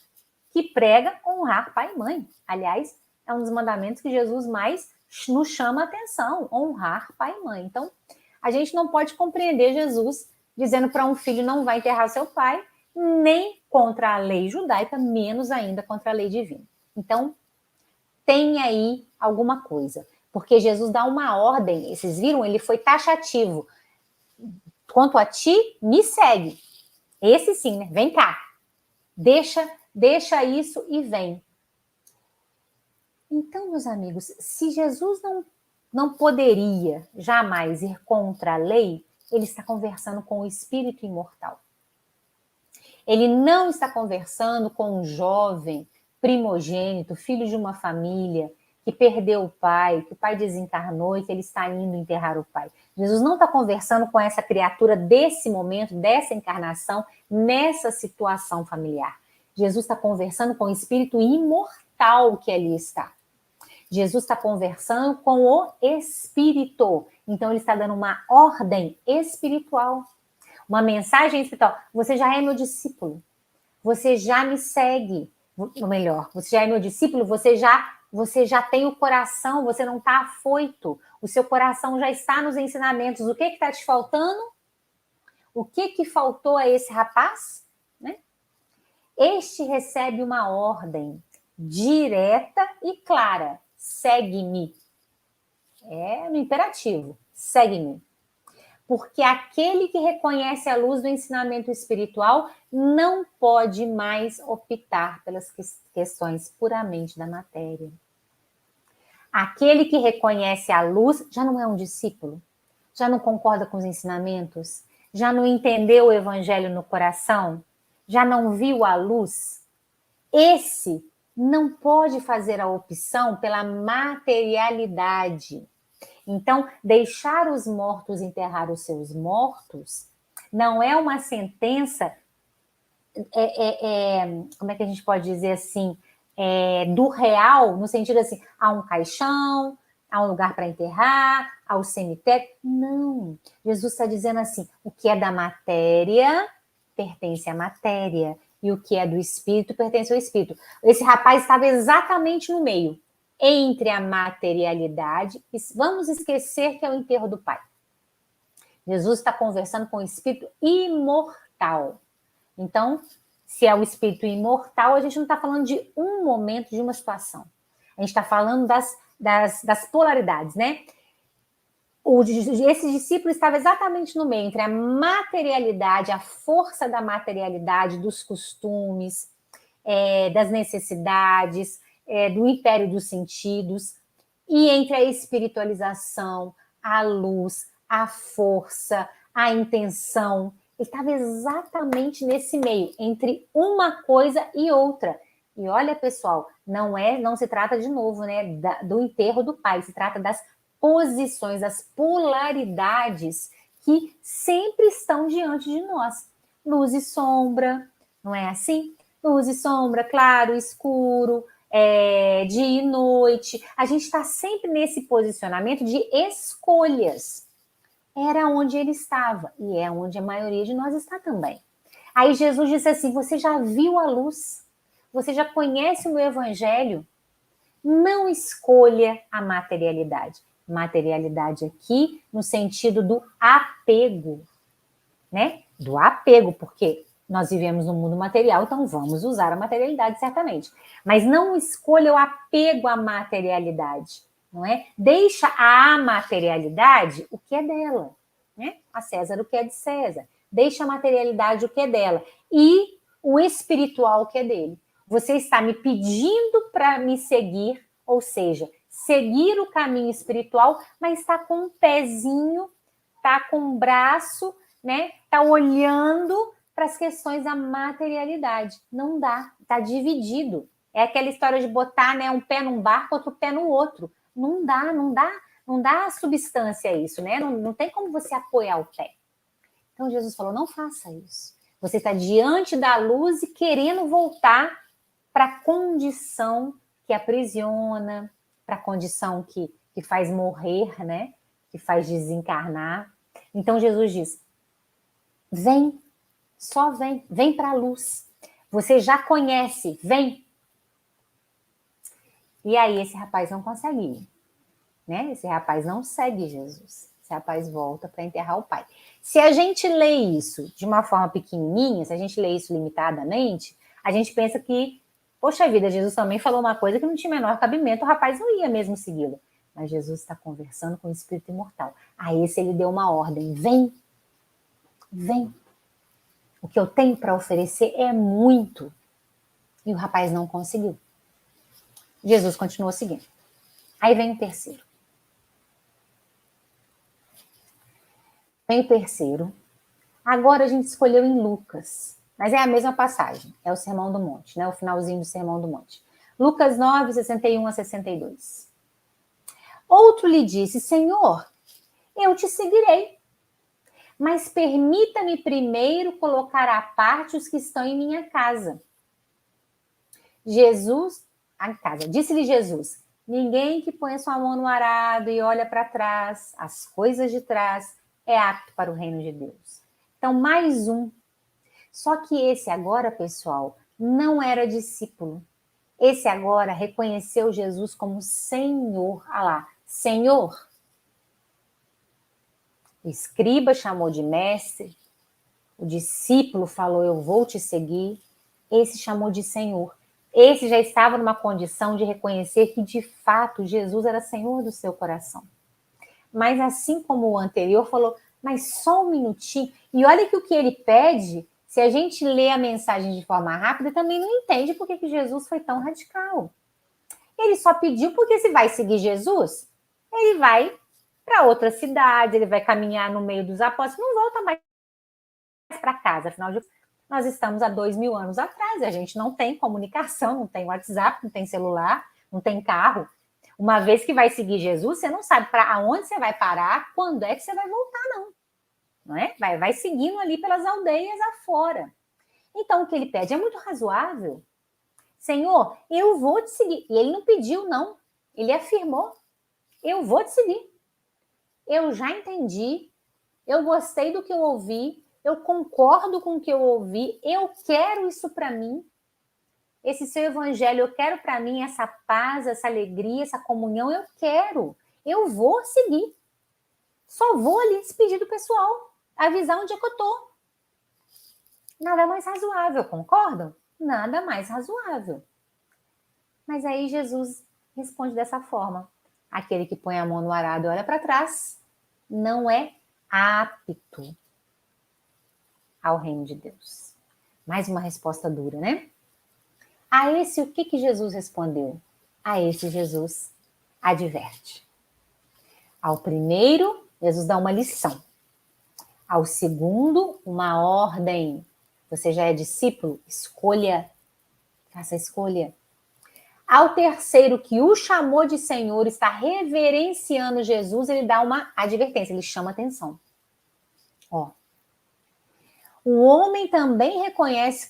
que prega honrar pai e mãe. Aliás, é um dos mandamentos que Jesus mais nos chama a atenção, honrar pai e mãe. Então, a gente não pode compreender Jesus dizendo para um filho não vai enterrar seu pai, nem contra a lei judaica, menos ainda contra a lei divina. Então, tem aí alguma coisa. Porque Jesus dá uma ordem, vocês viram? Ele foi taxativo. Quanto a ti, me segue. Esse sim, né? Vem cá. Deixa isso e vem. Então, meus amigos, se Jesus não poderia jamais ir contra a lei, ele está conversando com o espírito imortal. Ele não está conversando com um jovem primogênito, filho de uma família, que perdeu o pai, que o pai desencarnou e que ele está indo enterrar o pai. Jesus não está conversando com essa criatura desse momento, dessa encarnação, nessa situação familiar. Jesus está conversando com o espírito imortal que ali está. Jesus está conversando com o espírito. Então, ele está dando uma ordem espiritual, uma mensagem espiritual. Você já é meu discípulo. Você já me segue. Ou melhor, você já é meu discípulo, você já tem o coração, você não está afoito. O seu coração já está nos ensinamentos. O que está te faltando? O que faltou a esse rapaz? Né? Este recebe uma ordem direta e clara. Segue-me. É no imperativo. Segue-me. Porque aquele que reconhece a luz do ensinamento espiritual não pode mais optar pelas questões puramente da matéria. Aquele que reconhece a luz já não é um discípulo, já não concorda com os ensinamentos, já não entendeu o evangelho no coração, já não viu a luz. Esse não pode fazer a opção pela materialidade. Então, deixar os mortos enterrar os seus mortos não é uma sentença, como é que a gente pode dizer assim, do real, no sentido assim, há um caixão, há um lugar para enterrar, há o cemitério. Não, Jesus está dizendo assim, o que é da matéria pertence à matéria, e o que é do espírito pertence ao espírito. Esse rapaz estava exatamente no meio, entre a materialidade, e vamos esquecer que é o enterro do pai. Jesus está conversando com o espírito imortal. Então, se é o espírito imortal, a gente não está falando de um momento, de uma situação. A gente está falando das polaridades, né? Esse discípulo estava exatamente no meio, entre a materialidade, a força da materialidade, dos costumes, das necessidades, do império dos sentidos, E entre a espiritualização, a luz, a força, a intenção, ele estava exatamente nesse meio, entre uma coisa e outra. E olha, pessoal, não se trata de novo, né, do enterro do pai, se trata das posições, das polaridades que sempre estão diante de nós. Luz e sombra, não é assim? Luz e sombra, claro, escuro, dia e noite. A gente está sempre nesse posicionamento de escolhas. Era onde ele estava e é onde a maioria de nós está também. Aí Jesus disse assim: você já viu a luz? Você já conhece o meu evangelho? Não escolha a materialidade. Materialidade aqui no sentido do apego, né? Do apego, porque nós vivemos no mundo material, então vamos usar a materialidade certamente. Mas não escolha o apego à materialidade, não é? Deixa a materialidade o que é dela, né? A César o que é de César. Deixa a materialidade o que é dela e o espiritual o que é dele. Você está me pedindo para me seguir, ou seja, seguir o caminho espiritual, mas está com um pezinho, está com um braço, né? Está olhando para as questões da materialidade. Não dá, está dividido. É aquela história de botar, né, um pé num barco, outro pé no outro. Não dá, não dá substância a isso, né? Não tem como você apoiar o pé. Então Jesus falou: não faça isso. Você está diante da luz e querendo voltar para a condição que aprisiona, para a condição que faz morrer, né? Que faz desencarnar. Então Jesus diz: vem, só vem para a luz. Você já conhece, vem. E aí esse rapaz não consegue ir, né? Esse rapaz não segue Jesus. Esse rapaz volta para enterrar o pai. Se a gente lê isso de uma forma pequenininha, se a gente lê isso limitadamente, a gente pensa que, poxa vida, Jesus também falou uma coisa que não tinha menor cabimento, o rapaz não ia mesmo segui-lo. Mas Jesus está conversando com o espírito imortal. A esse ele deu uma ordem: vem, vem. O que eu tenho para oferecer é muito. E o rapaz não conseguiu. Jesus continuou seguindo. Aí vem o terceiro. Vem o terceiro. Agora a gente escolheu em Lucas, mas é a mesma passagem. É o Sermão do Monte, né? O finalzinho do Sermão do Monte. Lucas 9, 61 a 62. Outro lhe disse: Senhor, eu te seguirei, mas permita-me primeiro colocar à parte os que estão em minha casa. Disse-lhe Jesus: ninguém que põe a sua mão no arado e olha para trás, as coisas de trás, é apto para o reino de Deus. Então, mais um. Só que esse agora, pessoal, não era discípulo. Esse agora reconheceu Jesus como Senhor. Ah lá, Senhor. O escriba chamou de mestre, o discípulo falou: eu vou te seguir. Esse chamou de Senhor. Esse já estava numa condição de reconhecer que, de fato, Jesus era Senhor do seu coração. Mas assim como o anterior, falou: mas só um minutinho. E olha que o que ele pede, se a gente lê a mensagem de forma rápida, também não entende por que Jesus foi tão radical. Ele só pediu porque, se vai seguir Jesus, ele vai para outra cidade, ele vai caminhar no meio dos apóstolos, não volta mais para casa. Afinal de contas, nós estamos há 2000 anos atrás, a gente não tem comunicação, não tem WhatsApp, não tem celular, não tem carro. Uma vez que vai seguir Jesus, você não sabe para onde você vai parar, quando é que você vai voltar, não é? Vai seguindo ali pelas aldeias afora. Então, o que ele pede é muito razoável. Senhor, eu vou te seguir. E ele não pediu, não. Ele afirmou: eu vou te seguir. Eu já entendi, eu gostei do que eu ouvi, eu concordo com o que eu ouvi, eu quero isso para mim. Esse seu evangelho, eu quero para mim essa paz, essa alegria, essa comunhão, eu quero. Eu vou seguir. Só vou ali despedir do pessoal, avisar onde é que eu tô. Nada mais razoável, concordam? Nada mais razoável. Mas aí Jesus responde dessa forma: aquele que põe a mão no arado e olha para trás não é apto ao reino de Deus. Mais uma resposta dura, né? A esse, o que Jesus respondeu? A esse Jesus: adverte. Ao primeiro, Jesus dá uma lição. Ao segundo, uma ordem. Você já é discípulo? Escolha. Faça a escolha. Ao terceiro, que o chamou de Senhor, está reverenciando Jesus, ele dá uma advertência, ele chama atenção. Ó. O homem também reconhece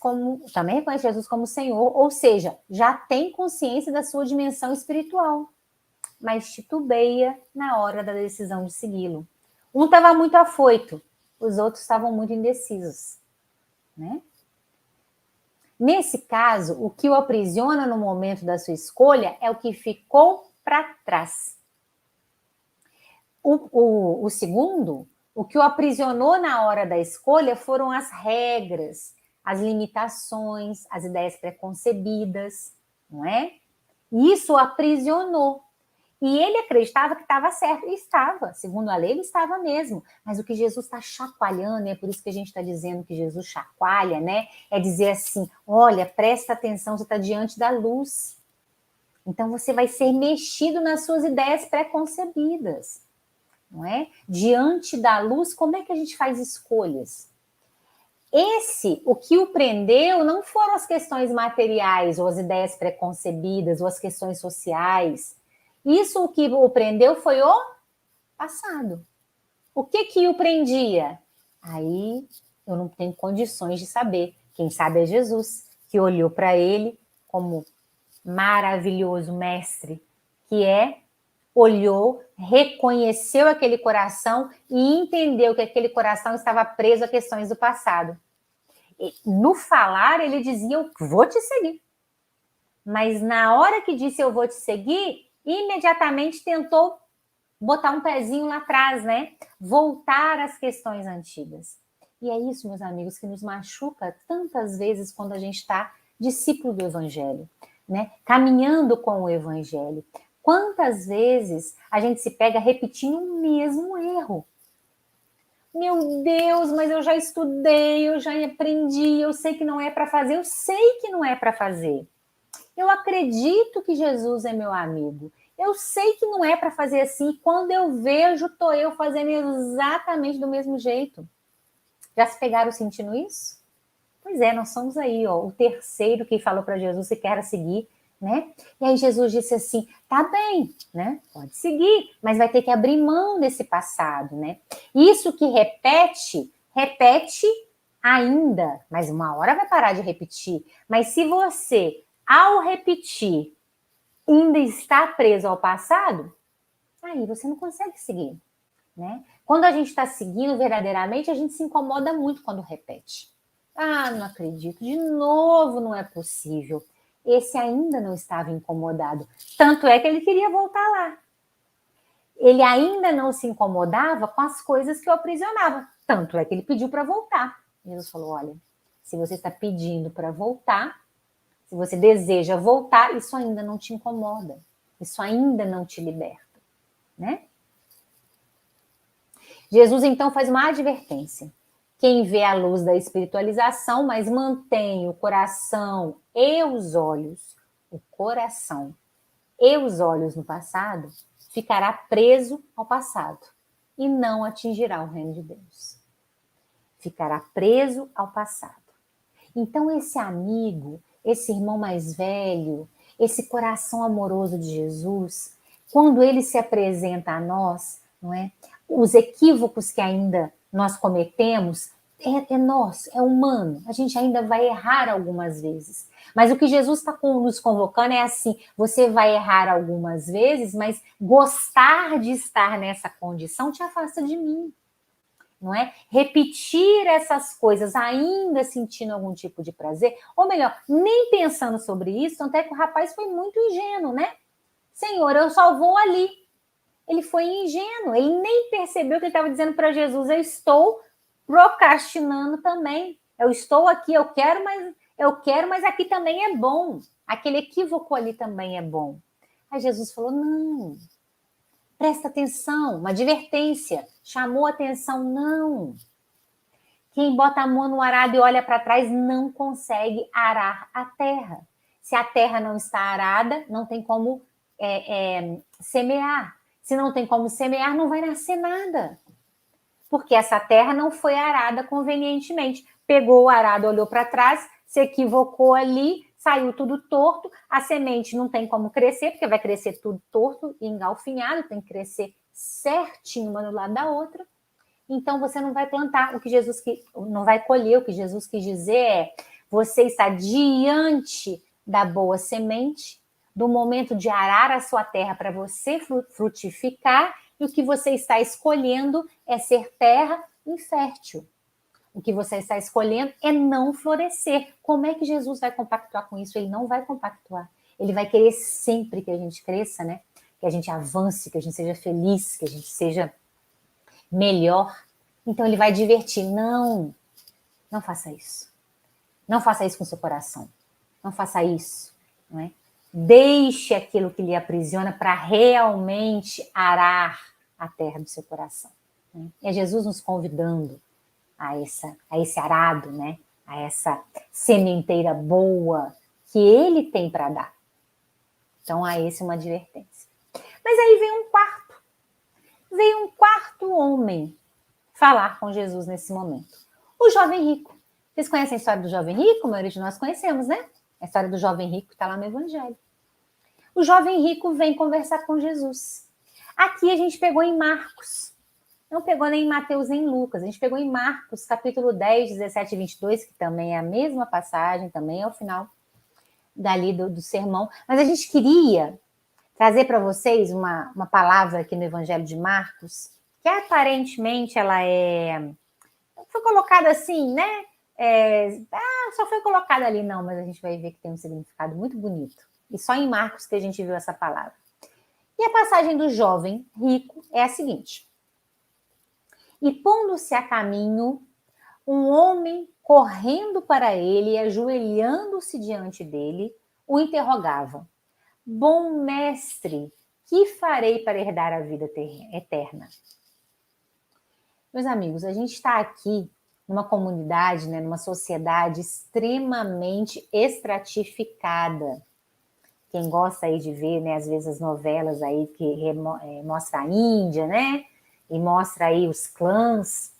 Jesus como Senhor, ou seja, já tem consciência da sua dimensão espiritual, mas titubeia na hora da decisão de segui-lo. Um estava muito afoito, os outros estavam muito indecisos, né? Nesse caso, o que o aprisiona no momento da sua escolha é o que ficou para trás. O segundo, o que o aprisionou na hora da escolha foram as regras, as limitações, as ideias preconcebidas, não é? Isso o aprisionou. E ele acreditava que estava certo, e estava, segundo a lei, ele estava mesmo. Mas o que Jesus está chacoalhando, é por isso que a gente está dizendo que Jesus chacoalha, né? É dizer assim, olha, presta atenção, você está diante da luz. Então você vai ser mexido nas suas ideias preconcebidas, não é? Diante da luz, como é que a gente faz escolhas? O que o prendeu não foram as questões materiais, ou as ideias preconcebidas, ou as questões sociais. Isso o que o prendeu foi o passado. O que o prendia? Aí eu não tenho condições de saber. Quem sabe é Jesus, que olhou para ele como maravilhoso mestre, que é, olhou, reconheceu aquele coração e entendeu que aquele coração estava preso a questões do passado. E, no falar, ele dizia, eu vou te seguir. Mas na hora que disse, eu vou te seguir, imediatamente tentou botar um pezinho lá atrás, né? Voltar às questões antigas. E é isso, meus amigos, que nos machuca tantas vezes quando a gente está discípulo do Evangelho, né? Caminhando com o Evangelho. Quantas vezes a gente se pega repetindo o mesmo erro? Meu Deus, mas eu já estudei, eu já aprendi, eu sei que não é para fazer, eu sei que não é para fazer. Eu acredito que Jesus é meu amigo. Eu sei que não é para fazer assim. Quando eu vejo, estou eu fazendo exatamente do mesmo jeito. Já se pegaram sentindo isso? Pois é, nós somos aí, ó, o terceiro que falou para Jesus se quer seguir, né? E aí Jesus disse assim, tá bem, né? Pode seguir, mas vai ter que abrir mão desse passado, né? Isso que repete ainda, mas uma hora vai parar de repetir. Mas se você, ao repetir, ainda está preso ao passado, aí você não consegue seguir, né? Quando a gente está seguindo verdadeiramente, a gente se incomoda muito quando repete. Ah, não acredito, de novo não é possível. Esse ainda não estava incomodado. Tanto é que ele queria voltar lá. Ele ainda não se incomodava com as coisas que o aprisionava. Tanto é que ele pediu para voltar. Jesus falou, olha, se você está pedindo para voltar, se você deseja voltar, isso ainda não te incomoda. Isso ainda não te liberta, né? Jesus, então, faz uma advertência. Quem vê a luz da espiritualização, mas mantém o coração e os olhos, o coração e os olhos no passado, ficará preso ao passado e não atingirá o reino de Deus. Ficará preso ao passado. Então, esse amigo, esse irmão mais velho, esse coração amoroso de Jesus, quando ele se apresenta a nós, não é? Os equívocos que ainda nós cometemos, é nosso, é humano. A gente ainda vai errar algumas vezes. Mas o que Jesus está nos convocando é assim, você vai errar algumas vezes, mas gostar de estar nessa condição te afasta de mim. Não é? Repetir essas coisas ainda sentindo algum tipo de prazer, ou melhor, nem pensando sobre isso, tanto é que o rapaz foi muito ingênuo, né? Senhor, eu só vou ali. Ele foi ingênuo, ele nem percebeu que ele estava dizendo para Jesus, eu estou procrastinando também. Eu estou aqui, eu quero, mas aqui também é bom. Aquele equívoco ali também é bom. Aí Jesus falou, não, presta atenção, uma advertência, chamou atenção, não. Quem bota a mão no arado e olha para trás não consegue arar a terra. Se a terra não está arada, não tem como semear. Se não tem como semear, não vai nascer nada. Porque essa terra não foi arada convenientemente. Pegou o arado, olhou para trás, se equivocou ali, saiu tudo torto, a semente não tem como crescer, porque vai crescer tudo torto e engalfinhado, tem que crescer certinho uma do lado da outra. Então você não vai plantar o que Jesus não vai colher. O que Jesus quis dizer é: você está diante da boa semente, do momento de arar a sua terra para você frutificar, e o que você está escolhendo é ser terra infértil. O que você está escolhendo é não florescer. Como é que Jesus vai compactuar com isso? Ele não vai compactuar. Ele vai querer sempre que a gente cresça, né? Que a gente avance, que a gente seja feliz, que a gente seja melhor. Então ele vai divertir. Não faça isso. Não faça isso com seu coração. Não faça isso. Não é? Deixe aquilo que lhe aprisiona para realmente arar a terra do seu coração. Né? É Jesus nos convidando a esse arado, né? A essa sementeira boa que ele tem para dar. Então, a esse uma advertência. Mas aí veio um quarto homem falar com Jesus nesse momento. O jovem rico. Vocês conhecem a história do jovem rico? A maioria de nós conhecemos, né? A história do jovem rico está lá no Evangelho. O jovem rico vem conversar com Jesus. Aqui a gente pegou em Marcos. Não pegou nem em Mateus nem em Lucas. A gente pegou em Marcos, capítulo 10, 17 e 22, que também é a mesma passagem, também é o final dali do sermão. Mas a gente queria trazer para vocês uma palavra aqui no Evangelho de Marcos, que aparentemente ela foi colocada assim, né? Só foi colocada ali, não, mas a gente vai ver que tem um significado muito bonito. E só em Marcos que a gente viu essa palavra. E a passagem do jovem rico é a seguinte: e pondo-se a caminho, um homem correndo para ele e ajoelhando-se diante dele, o interrogava: bom mestre, que farei para herdar a vida eterna? Meus amigos, a gente está aqui numa comunidade, né, numa sociedade extremamente estratificada. Quem gosta aí de ver, né, às vezes as novelas aí que mostra a Índia, né, e mostra aí os clãs,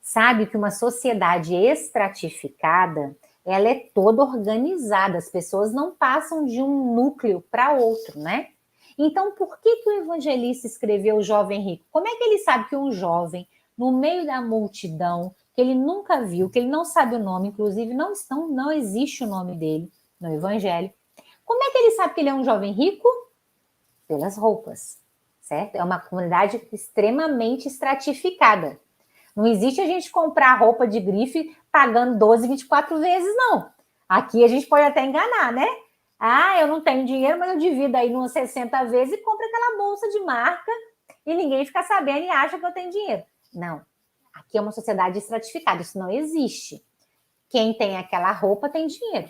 sabe que uma sociedade estratificada, ela é toda organizada, as pessoas não passam de um núcleo para outro, né? Então, por que o evangelista escreveu o jovem rico? Como é que ele sabe que um jovem, no meio da multidão, que ele nunca viu, que ele não sabe o nome, inclusive não existe o nome dele no evangelho, como é que ele sabe que ele é um jovem rico? Pelas roupas, certo? É uma comunidade extremamente estratificada. Não existe a gente comprar roupa de grife pagando 12, 24 vezes, não. Aqui a gente pode até enganar, né? Eu não tenho dinheiro, mas eu divido aí umas 60 vezes e compro aquela bolsa de marca e ninguém fica sabendo e acha que eu tenho dinheiro. Não. Aqui é uma sociedade estratificada, isso não existe. Quem tem aquela roupa tem dinheiro.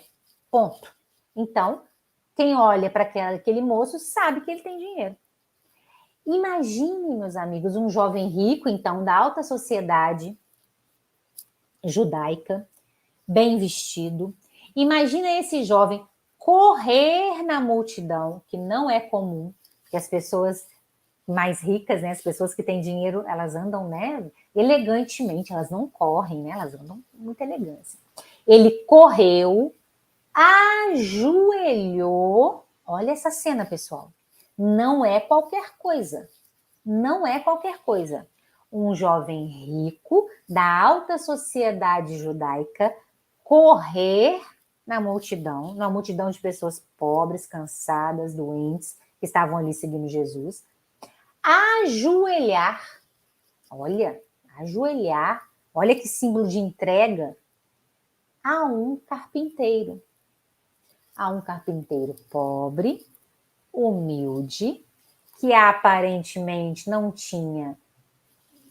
Ponto. Então, quem olha para aquele moço sabe que ele tem dinheiro. Imagine, meus amigos, um jovem rico, então, da alta sociedade judaica, bem vestido. Imagina esse jovem correr na multidão, que não é comum, que as pessoas mais ricas, né, as pessoas que têm dinheiro, elas andam, né, elegantemente, elas não correm, né, elas andam com muita elegância. Ele correu, ajoelhou. Olha essa cena, pessoal. Não é qualquer coisa. Não é qualquer coisa. Um jovem rico da alta sociedade judaica correr na multidão de pessoas pobres, cansadas, doentes, que estavam ali seguindo Jesus, ajoelhar. Olha que símbolo de entrega a um carpinteiro. A um carpinteiro pobre, humilde, que aparentemente não tinha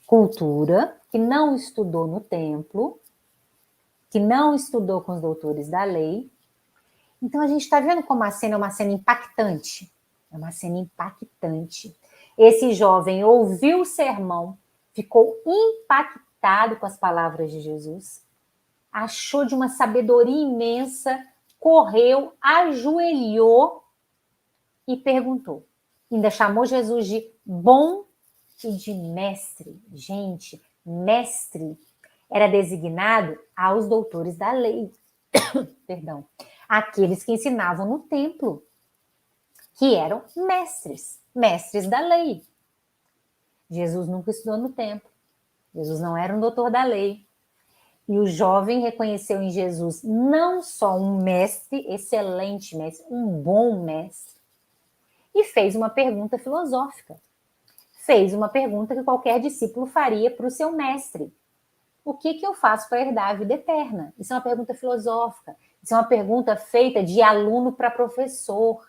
cultura, que não estudou no templo, que não estudou com os doutores da lei. Então a gente está vendo como a cena é uma cena impactante. É uma cena impactante. Esse jovem ouviu o sermão, ficou impactado com as palavras de Jesus, achou de uma sabedoria imensa, correu, ajoelhou e perguntou: Ainda chamou Jesus de bom e de mestre. Gente, mestre era designado aos doutores da lei. Perdão. Aqueles que ensinavam no templo, que eram mestres da lei. Jesus nunca estudou no templo. Jesus não era um doutor da lei. E o jovem reconheceu em Jesus não só um mestre, excelente mestre, um bom mestre, e fez uma pergunta filosófica. Fez uma pergunta que qualquer discípulo faria para o seu mestre. O que eu faço para herdar a vida eterna? Isso é uma pergunta filosófica. Isso é uma pergunta feita de aluno para professor.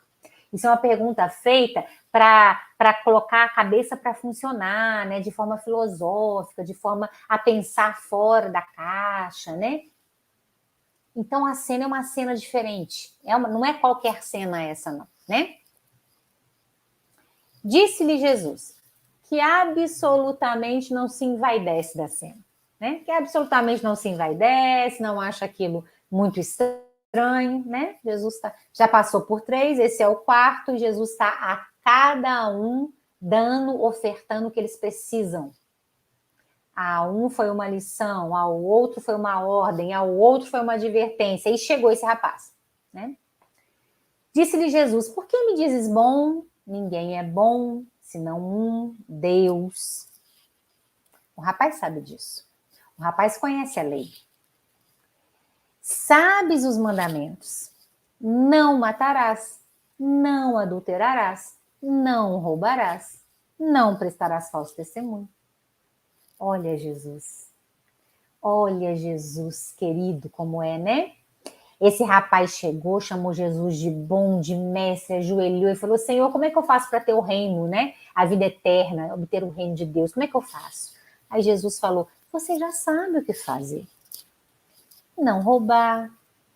Isso é uma pergunta feita para colocar a cabeça para funcionar, né? De forma filosófica, de forma a pensar fora da caixa, né? Então, a cena é uma cena diferente. Não é qualquer cena essa, não, né? Disse-lhe Jesus que absolutamente não se envaidece da cena, né? Que absolutamente não se envaidece, não acha aquilo muito estranho, né? Jesus já passou por 3, esse é o 4, e Jesus está a cada um dando, ofertando o que eles precisam. A um foi uma lição, ao outro foi uma ordem, ao outro foi uma advertência, e chegou esse rapaz, né? Disse-lhe Jesus, por que me dizes bom? Ninguém é bom, senão um, Deus. O rapaz sabe disso. O rapaz conhece a lei. Sabes os mandamentos. Não matarás, não adulterarás, não roubarás, não prestarás falso testemunho. Olha Jesus, querido, como é, né? Esse rapaz chegou, chamou Jesus de bom, de mestre, ajoelhou e falou, Senhor, como é que eu faço para ter o reino, né? A vida eterna, obter o reino de Deus, como é que eu faço? Aí Jesus falou, você já sabe o que fazer. Não roubar,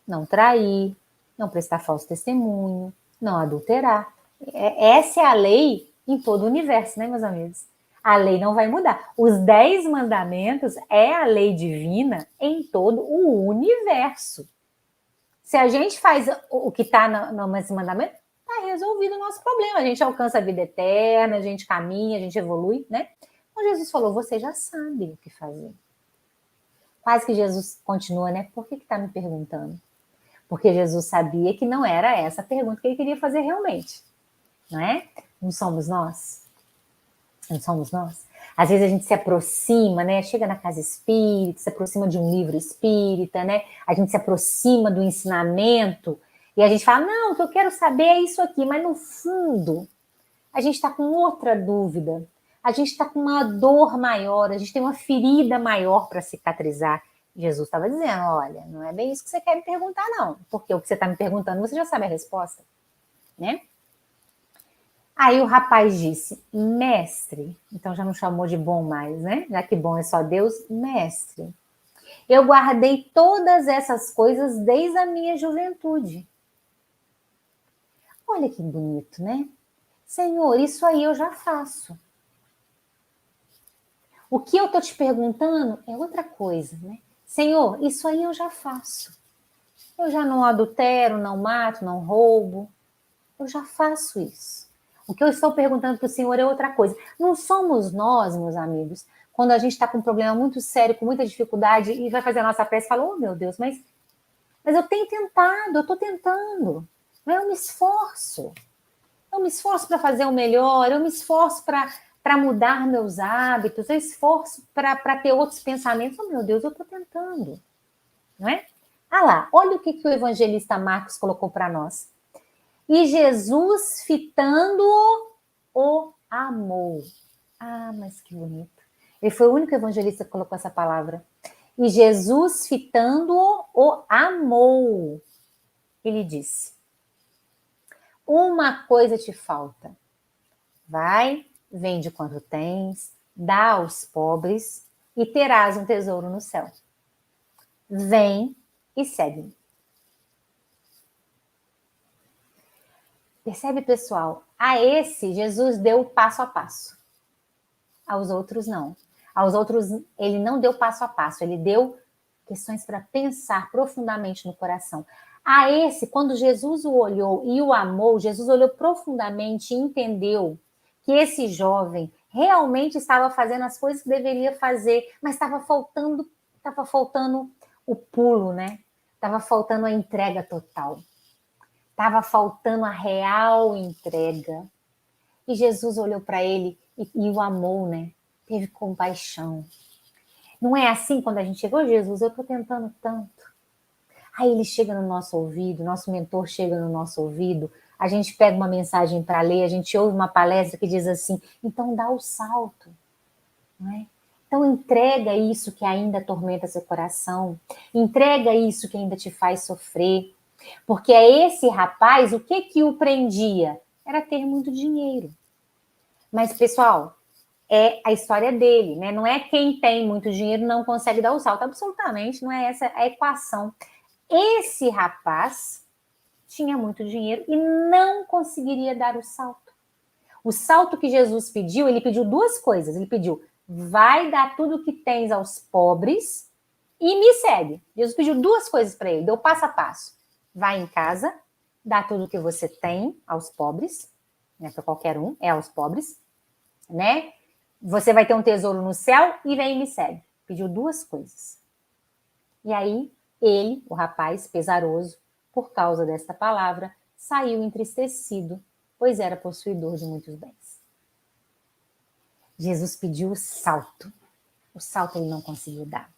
não trair, não prestar falso testemunho, não adulterar. Essa é a lei em todo o universo, né, meus amigos? A lei não vai mudar. Os 10 mandamentos é a lei divina em todo o universo. Se a gente faz o que está nesse mandamento, está resolvido o nosso problema. A gente alcança a vida eterna, a gente caminha, a gente evolui, né? Então Jesus falou, você já sabe o que fazer. Quase que Jesus continua, né? Por que está me perguntando? Porque Jesus sabia que não era essa a pergunta que ele queria fazer realmente. Não é? Não somos nós? Não somos nós? Às vezes a gente se aproxima, né? Chega na casa espírita, se aproxima de um livro espírita, né? A gente se aproxima do ensinamento e a gente fala, não, o que eu quero saber é isso aqui. Mas no fundo, a gente está com outra dúvida. A gente está com uma dor maior, a gente tem uma ferida maior para cicatrizar. Jesus estava dizendo, olha, não é bem isso que você quer me perguntar, não. Porque o que você está me perguntando, você já sabe a resposta, né? Aí o rapaz disse, mestre, então já não chamou de bom mais, né? Já que bom é só Deus, mestre. Eu guardei todas essas coisas desde a minha juventude. Olha que bonito, né? Senhor, isso aí eu já faço. O que eu estou te perguntando é outra coisa, né? Senhor, isso aí eu já faço. Eu já não adultero, não mato, não roubo. Eu já faço isso. O que eu estou perguntando para o Senhor é outra coisa. Não somos nós, meus amigos, quando a gente está com um problema muito sério, com muita dificuldade, e vai fazer a nossa prece e fala, oh meu Deus, mas eu tenho tentado, eu estou tentando. Eu me esforço. Eu me esforço para fazer o melhor, eu me esforço para mudar meus hábitos, eu esforço para ter outros pensamentos. Oh meu Deus, eu estou tentando. Não é? Ah lá, olha o que o evangelista Marcos colocou para nós. E Jesus, fitando-o, o amou. Ah, mas que bonito. Ele foi o único evangelista que colocou essa palavra. E Jesus, fitando-o, o amou. Ele disse, uma coisa te falta. Vai, vende quanto tens, dá aos pobres e terás um tesouro no céu. Vem e segue-me. Percebe, pessoal? A esse, Jesus deu passo a passo. Aos outros, não. Aos outros, ele não deu passo a passo. Ele deu questões para pensar profundamente no coração. A esse, quando Jesus o olhou e o amou, Jesus olhou profundamente e entendeu que esse jovem realmente estava fazendo as coisas que deveria fazer, mas estava faltando o pulo, né? Estava faltando a entrega total. Estava faltando a real entrega. E Jesus olhou para ele e o amou, né? Teve compaixão. Não é assim quando a gente chegou, Jesus, eu estou tentando tanto. Aí ele chega no nosso ouvido, nosso mentor chega no nosso ouvido, a gente pega uma mensagem para ler, a gente ouve uma palestra que diz assim, então dá o salto, não é? Então entrega isso que ainda atormenta seu coração, entrega isso que ainda te faz sofrer, porque é esse rapaz, o que o prendia? Era ter muito dinheiro. Mas, pessoal, é a história dele, né? Não é quem tem muito dinheiro não consegue dar o salto, absolutamente, não é essa a equação. Esse rapaz tinha muito dinheiro e não conseguiria dar o salto. O salto que Jesus pediu, ele pediu duas coisas. Ele pediu, vai dar tudo que tens aos pobres e me segue. Jesus pediu duas coisas para ele, deu passo a passo. Vai em casa, dá tudo que você tem aos pobres, não é para qualquer um, é aos pobres, né? Você vai ter um tesouro no céu e vem e me segue. Pediu duas coisas. E aí, ele, o rapaz pesaroso, por causa desta palavra, saiu entristecido, pois era possuidor de muitos bens. Jesus pediu o salto. O salto ele não conseguiu dar.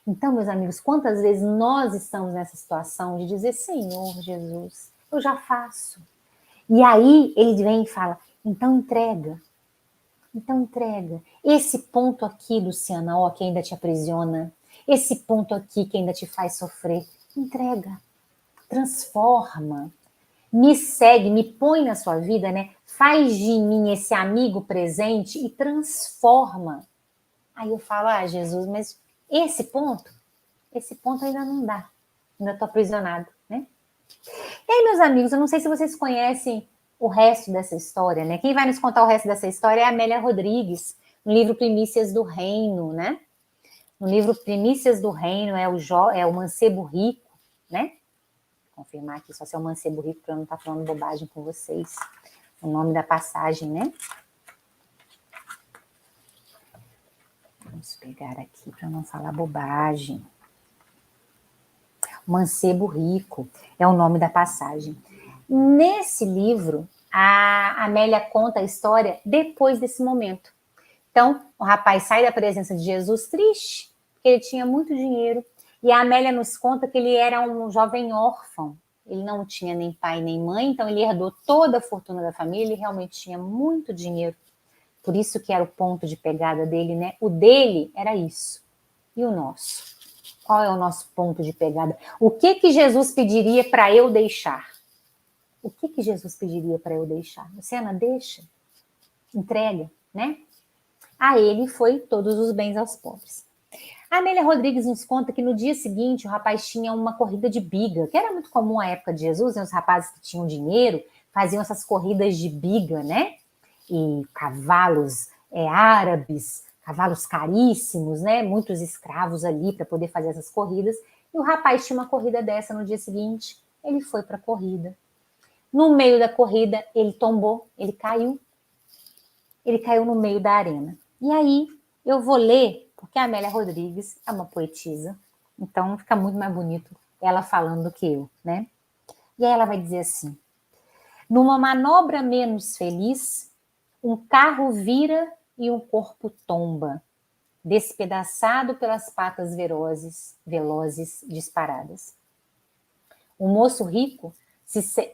Então, meus amigos, quantas vezes nós estamos nessa situação de dizer, Senhor Jesus, eu já faço. E aí ele vem e fala, então entrega. Então entrega. Esse ponto aqui, Luciana, ó, que ainda te aprisiona, esse ponto aqui que ainda te faz sofrer, entrega. Transforma. Me segue, me põe na sua vida, né? Faz de mim esse amigo presente e transforma. Aí eu falo, Jesus, mas esse ponto ainda não dá. Ainda estou aprisionado, né? E aí, meus amigos, eu não sei se vocês conhecem o resto dessa história, né? Quem vai nos contar o resto dessa história é a Amélia Rodrigues, no livro Primícias do Reino, né? No livro Primícias do Reino é o Mancebo Rico, né? Vou confirmar aqui só se é o Mancebo Rico para eu não estar falando bobagem com vocês. O nome da passagem, né? Vamos pegar aqui para não falar bobagem. Mancebo Rico é o nome da passagem. Nesse livro, a Amélia conta a história depois desse momento. Então, o rapaz sai da presença de Jesus triste, porque ele tinha muito dinheiro, e a Amélia nos conta que ele era um jovem órfão. Ele não tinha nem pai nem mãe, então ele herdou toda a fortuna da família, ele realmente tinha muito dinheiro. Por isso que era o ponto de pegada dele, né? O dele era isso. E o nosso? Qual é o nosso ponto de pegada? O que Jesus pediria para eu deixar? O que Jesus pediria para eu deixar? Luciana, deixa. Entrega, né? A ele foi todos os bens aos pobres. A Amélia Rodrigues nos conta que no dia seguinte o rapaz tinha uma corrida de biga, que era muito comum à época de Jesus, né? Os rapazes que tinham dinheiro faziam essas corridas de biga, né? E cavalos árabes, cavalos caríssimos, né? Muitos escravos ali para poder fazer essas corridas. E o rapaz tinha uma corrida dessa no dia seguinte. Ele foi para a corrida. No meio da corrida, ele tombou, ele caiu. Ele caiu no meio da arena. E aí, eu vou ler, porque a Amélia Rodrigues é uma poetisa, então fica muito mais bonito ela falando do que eu, né? E aí ela vai dizer assim, numa manobra menos feliz, um carro vira e um corpo tomba, despedaçado pelas patas velozes disparadas. O moço rico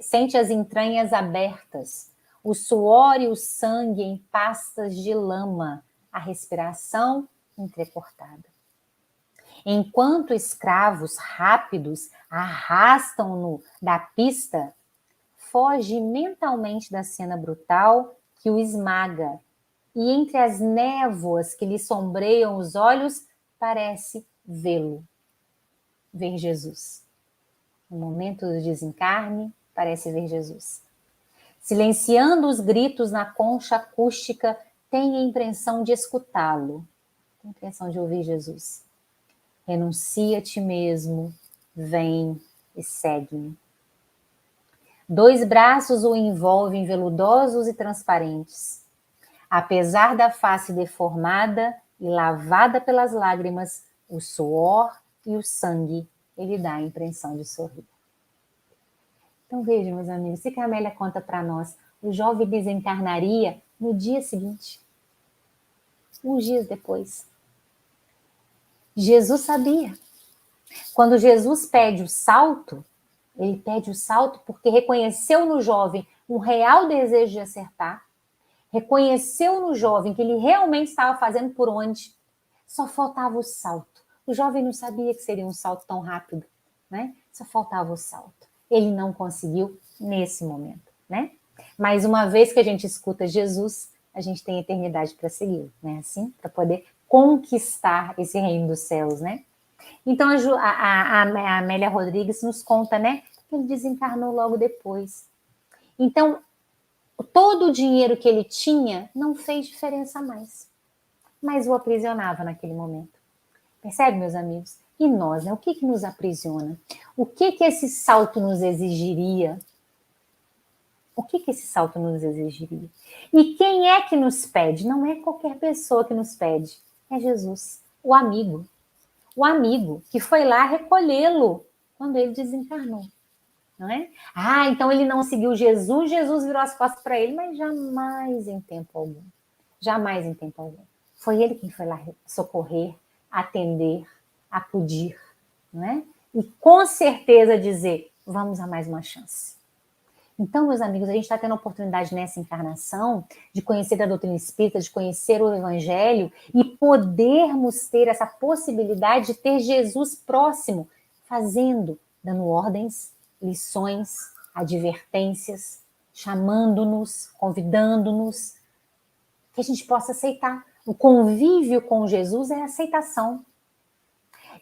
sente as entranhas abertas, o suor e o sangue em pastas de lama, a respiração entrecortada. Enquanto escravos rápidos arrastam-no da pista, foge mentalmente da cena brutal que o esmaga, e entre as névoas que lhe sombreiam os olhos, parece vê-lo, ver Jesus. No momento do desencarne, parece ver Jesus. Silenciando os gritos na concha acústica, tem a impressão de escutá-lo, tem a impressão de ouvir Jesus. Renuncia a ti mesmo, vem, e segue-me. 2 braços o envolvem, veludosos e transparentes. Apesar da face deformada e lavada pelas lágrimas, o suor e o sangue, ele dá a impressão de sorrir. Então vejam, meus amigos, o que a Amélia conta para nós? O jovem desencarnaria no dia seguinte, uns dias depois. Jesus sabia. Quando Jesus pede o salto, ele pede o salto porque reconheceu no jovem um real desejo de acertar, reconheceu no jovem que ele realmente estava fazendo por onde, só faltava o salto. O jovem não sabia que seria um salto tão rápido, né? Só faltava o salto. Ele não conseguiu nesse momento, né? Mas uma vez que a gente escuta Jesus, a gente tem eternidade para seguir, né? Assim, para poder conquistar esse reino dos céus, né? Então a Amélia Rodrigues nos conta, né? Que ele desencarnou logo depois. Então, todo o dinheiro que ele tinha não fez diferença mais, mas o aprisionava naquele momento. Percebe, meus amigos? E nós, né? O que nos aprisiona? O que esse salto nos exigiria? O que esse salto nos exigiria? E quem é que nos pede? Não é qualquer pessoa que nos pede, é Jesus, o amigo. O amigo que foi lá recolhê-lo quando ele desencarnou. Não é? Ah, então ele não seguiu Jesus, Jesus virou as costas para ele, mas jamais em tempo algum. Jamais em tempo algum. Foi ele quem foi lá socorrer, atender, acudir, não é? E com certeza dizer, vamos a mais uma chance. Então, meus amigos, a gente está tendo a oportunidade nessa encarnação de conhecer a doutrina espírita, de conhecer o Evangelho e podermos ter essa possibilidade de ter Jesus próximo, fazendo, dando ordens, lições, advertências, chamando-nos, convidando-nos, que a gente possa aceitar. O convívio com Jesus é a aceitação,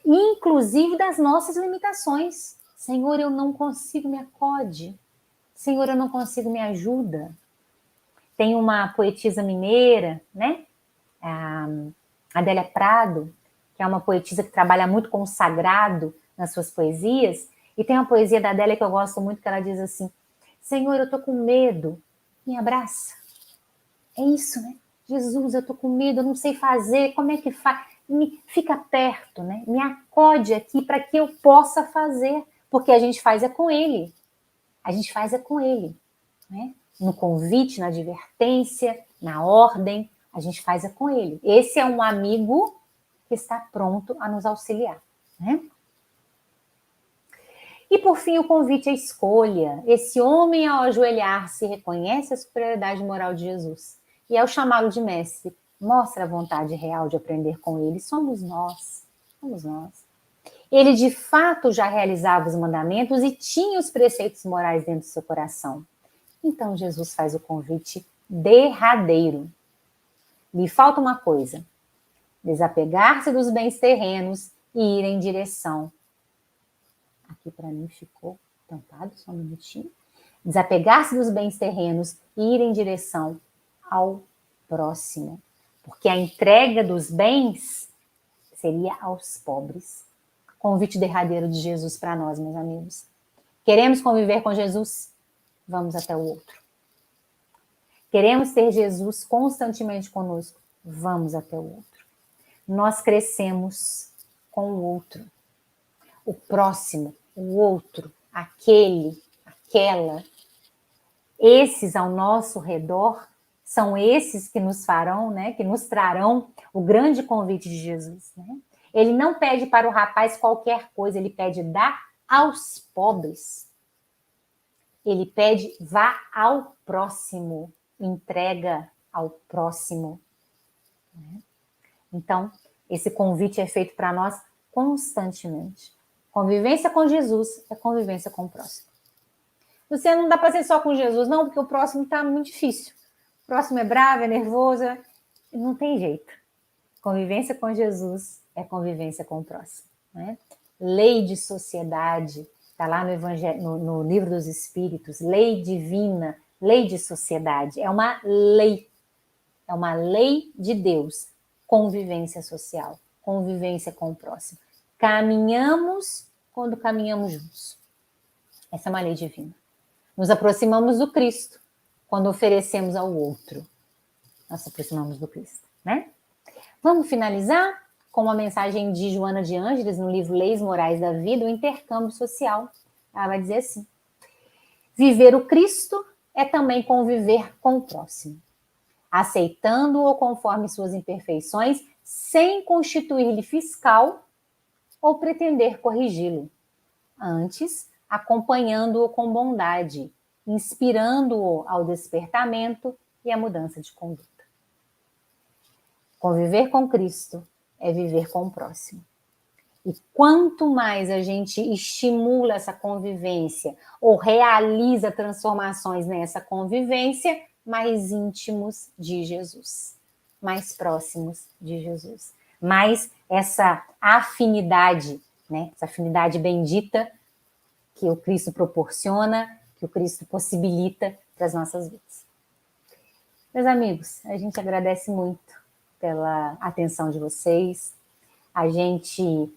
inclusive das nossas limitações. Senhor, eu não consigo, me acode. Senhor, eu não consigo, me ajuda. Tem uma poetisa mineira, né? A Adélia Prado, que é uma poetisa que trabalha muito com o sagrado nas suas poesias. E tem uma poesia da Adélia que eu gosto muito, que ela diz assim: Senhor, eu tô com medo, me abraça. É isso, né? Jesus, eu tô com medo, eu não sei fazer, como é que faz? Fica perto, né? Me acode aqui para que eu possa fazer, porque a gente faz é com Ele. A gente faz é com Ele, né? No convite, na advertência, na ordem, a gente faz é com Ele. Esse é um amigo que está pronto a nos auxiliar, né? E por fim, o convite à escolha. Esse homem, ao ajoelhar-se, reconhece a superioridade moral de Jesus. E ao chamá-lo de mestre, mostra a vontade real de aprender com ele. Somos nós. Somos nós. Ele, de fato, já realizava os mandamentos e tinha os preceitos morais dentro do seu coração. Então, Jesus faz o convite derradeiro. Lhe falta uma coisa: desapegar-se dos bens terrenos e ir em direção. Aqui para mim ficou tampado, só um minutinho. Desapegar-se dos bens terrenos e ir em direção ao próximo. Porque a entrega dos bens seria aos pobres. Convite derradeiro de Jesus para nós, meus amigos. Queremos conviver com Jesus? Vamos até o outro. Queremos ter Jesus constantemente conosco? Vamos até o outro. Nós crescemos com o outro. O próximo, o outro, aquele, aquela. Esses ao nosso redor são esses que nos farão, né, que nos trarão o grande convite de Jesus, né? Ele não pede para o rapaz qualquer coisa, ele pede dá aos pobres. Ele pede vá ao próximo, entrega ao próximo. Então, esse convite é feito para nós constantemente. Convivência com Jesus é convivência com o próximo. Você não dá para ser só com Jesus, não, porque o próximo está muito difícil. O próximo é bravo, é nervoso, não tem jeito. Convivência com Jesus é convivência com o próximo, né? Lei de sociedade, está lá no Evangelho, no Livro dos Espíritos, lei divina, lei de sociedade, é uma lei de Deus, convivência social, convivência com o próximo. Caminhamos quando caminhamos juntos. Essa é uma lei divina. Nos aproximamos do Cristo quando oferecemos ao outro. Nós nos aproximamos do Cristo, né? Vamos finalizar com uma mensagem de Joana de Ângeles no livro Leis Morais da Vida, o intercâmbio social. Ela vai dizer assim: viver o Cristo é também conviver com o próximo, aceitando-o conforme suas imperfeições, sem constituir-lhe fiscal ou pretender corrigi-lo. Antes, acompanhando-o com bondade, inspirando-o ao despertamento e à mudança de conduta. Conviver com Cristo é viver com o próximo. E quanto mais a gente estimula essa convivência ou realiza transformações nessa convivência, mais íntimos de Jesus, mais próximos de Jesus, mais essa afinidade, né? Essa afinidade bendita que o Cristo proporciona, que o Cristo possibilita para as nossas vidas. Meus amigos, a gente agradece muito pela atenção de vocês. A gente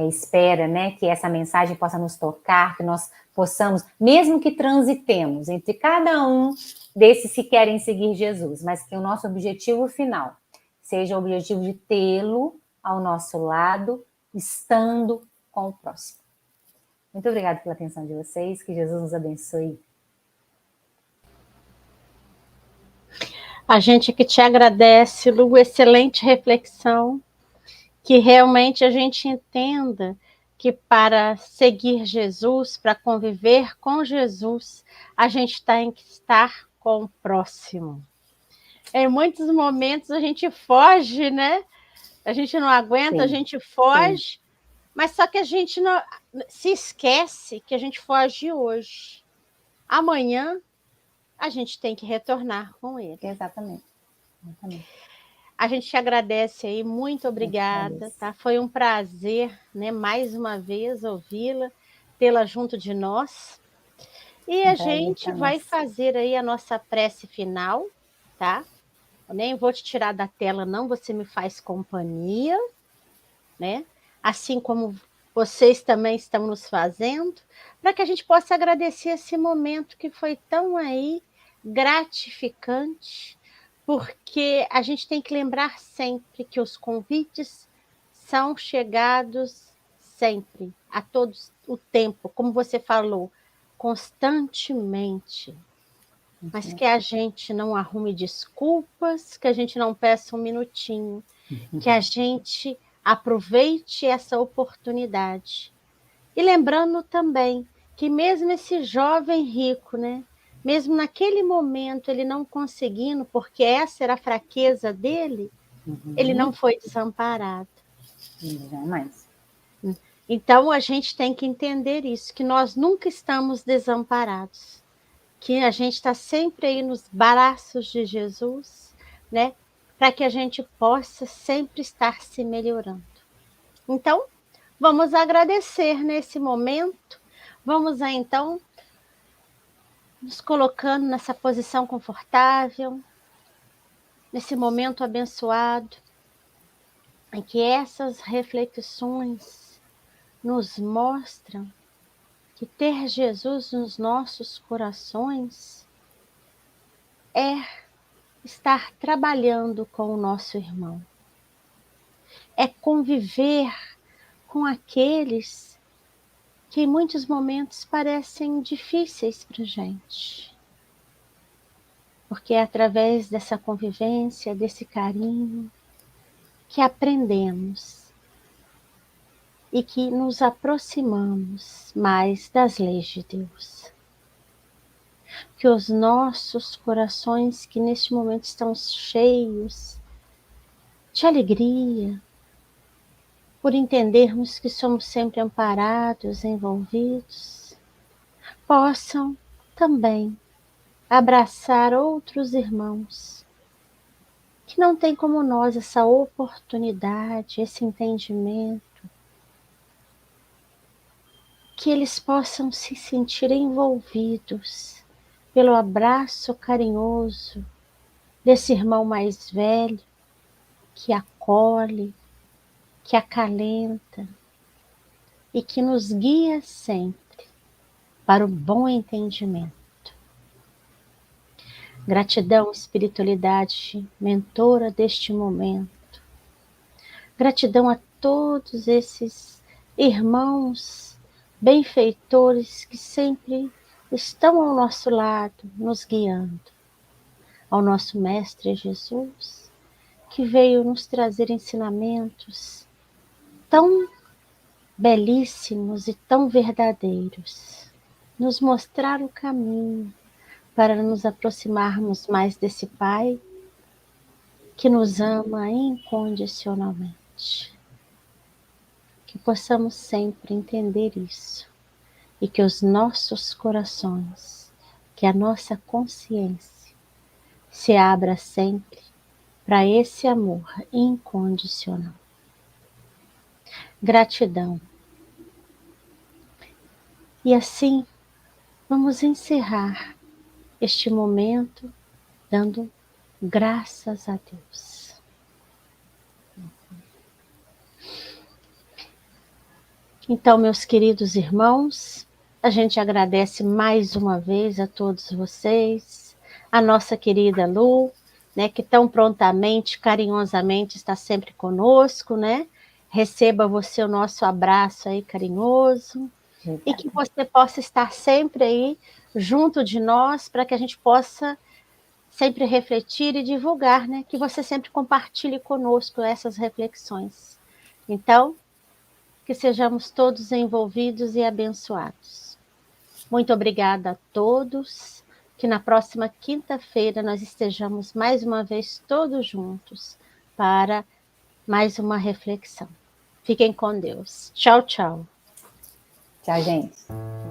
espera, né, que essa mensagem possa nos tocar, que nós possamos, mesmo que transitemos entre cada um desses que querem seguir Jesus, mas que o nosso objetivo final seja o objetivo de tê-lo ao nosso lado, estando com o próximo. Muito obrigada pela atenção de vocês, que Jesus nos abençoe. A gente que te agradece, Lu, excelente reflexão, que realmente a gente entenda que para seguir Jesus, para conviver com Jesus, a gente tem que estar com o próximo. Em muitos momentos a gente foge, né? A gente não aguenta, sim, a gente foge, sim, mas só que a gente não se esquece que a gente foge hoje. Amanhã a gente tem que retornar com ele. Exatamente. Exatamente. A gente te agradece aí, muito obrigada, tá? Foi um prazer, né, mais uma vez ouvi-la, tê-la junto de nós. E a gente vai fazer aí a nossa prece final, tá? Eu nem vou te tirar da tela, não, você me faz companhia, né? Assim como vocês também estão nos fazendo, para que a gente possa agradecer esse momento que foi tão aí gratificante, porque a gente tem que lembrar sempre que os convites são chegados sempre, a todos o tempo, como você falou, constantemente. Mas que a gente não arrume desculpas, que a gente não peça um minutinho, que a gente aproveite essa oportunidade. E lembrando também que mesmo esse jovem rico, né, mesmo naquele momento ele não conseguindo, porque essa era a fraqueza dele, ele não foi desamparado. Jamais. Então a gente tem que entender isso, que nós nunca estamos desamparados, que a gente está sempre aí nos braços de Jesus, né, para que a gente possa sempre estar se melhorando. Então, vamos agradecer nesse momento, vamos aí, então, nos colocando nessa posição confortável, nesse momento abençoado, em que essas reflexões nos mostram que ter Jesus nos nossos corações é estar trabalhando com o nosso irmão, é conviver com aqueles que em muitos momentos parecem difíceis para a gente. Porque é através dessa convivência, desse carinho, que aprendemos e que nos aproximamos mais das leis de Deus. Que os nossos corações, que neste momento estão cheios de alegria, por entendermos que somos sempre amparados, envolvidos, possam também abraçar outros irmãos que não têm como nós essa oportunidade, esse entendimento, que eles possam se sentir envolvidos pelo abraço carinhoso desse irmão mais velho, que acolhe, que acalenta e que nos guia sempre para o bom entendimento. Gratidão, espiritualidade, mentora deste momento. Gratidão a todos esses irmãos benfeitores que sempre estão ao nosso lado, nos guiando. Ao nosso Mestre Jesus, que veio nos trazer ensinamentos tão belíssimos e tão verdadeiros, nos mostrar o caminho para nos aproximarmos mais desse Pai que nos ama incondicionalmente. Que possamos sempre entender isso e que os nossos corações, que a nossa consciência se abra sempre para esse amor incondicional. Gratidão. E assim, vamos encerrar este momento dando graças a Deus. Então, meus queridos irmãos, a gente agradece mais uma vez a todos vocês, a nossa querida Lu, né, que tão prontamente, carinhosamente está sempre conosco, né? Receba você o nosso abraço aí carinhoso. E que você possa estar sempre aí junto de nós, para que a gente possa sempre refletir e divulgar, né? Que você sempre compartilhe conosco essas reflexões. Então, que sejamos todos envolvidos e abençoados. Muito obrigada a todos, que na próxima quinta-feira nós estejamos mais uma vez todos juntos para mais uma reflexão. Fiquem com Deus. Tchau, tchau. Tchau, gente.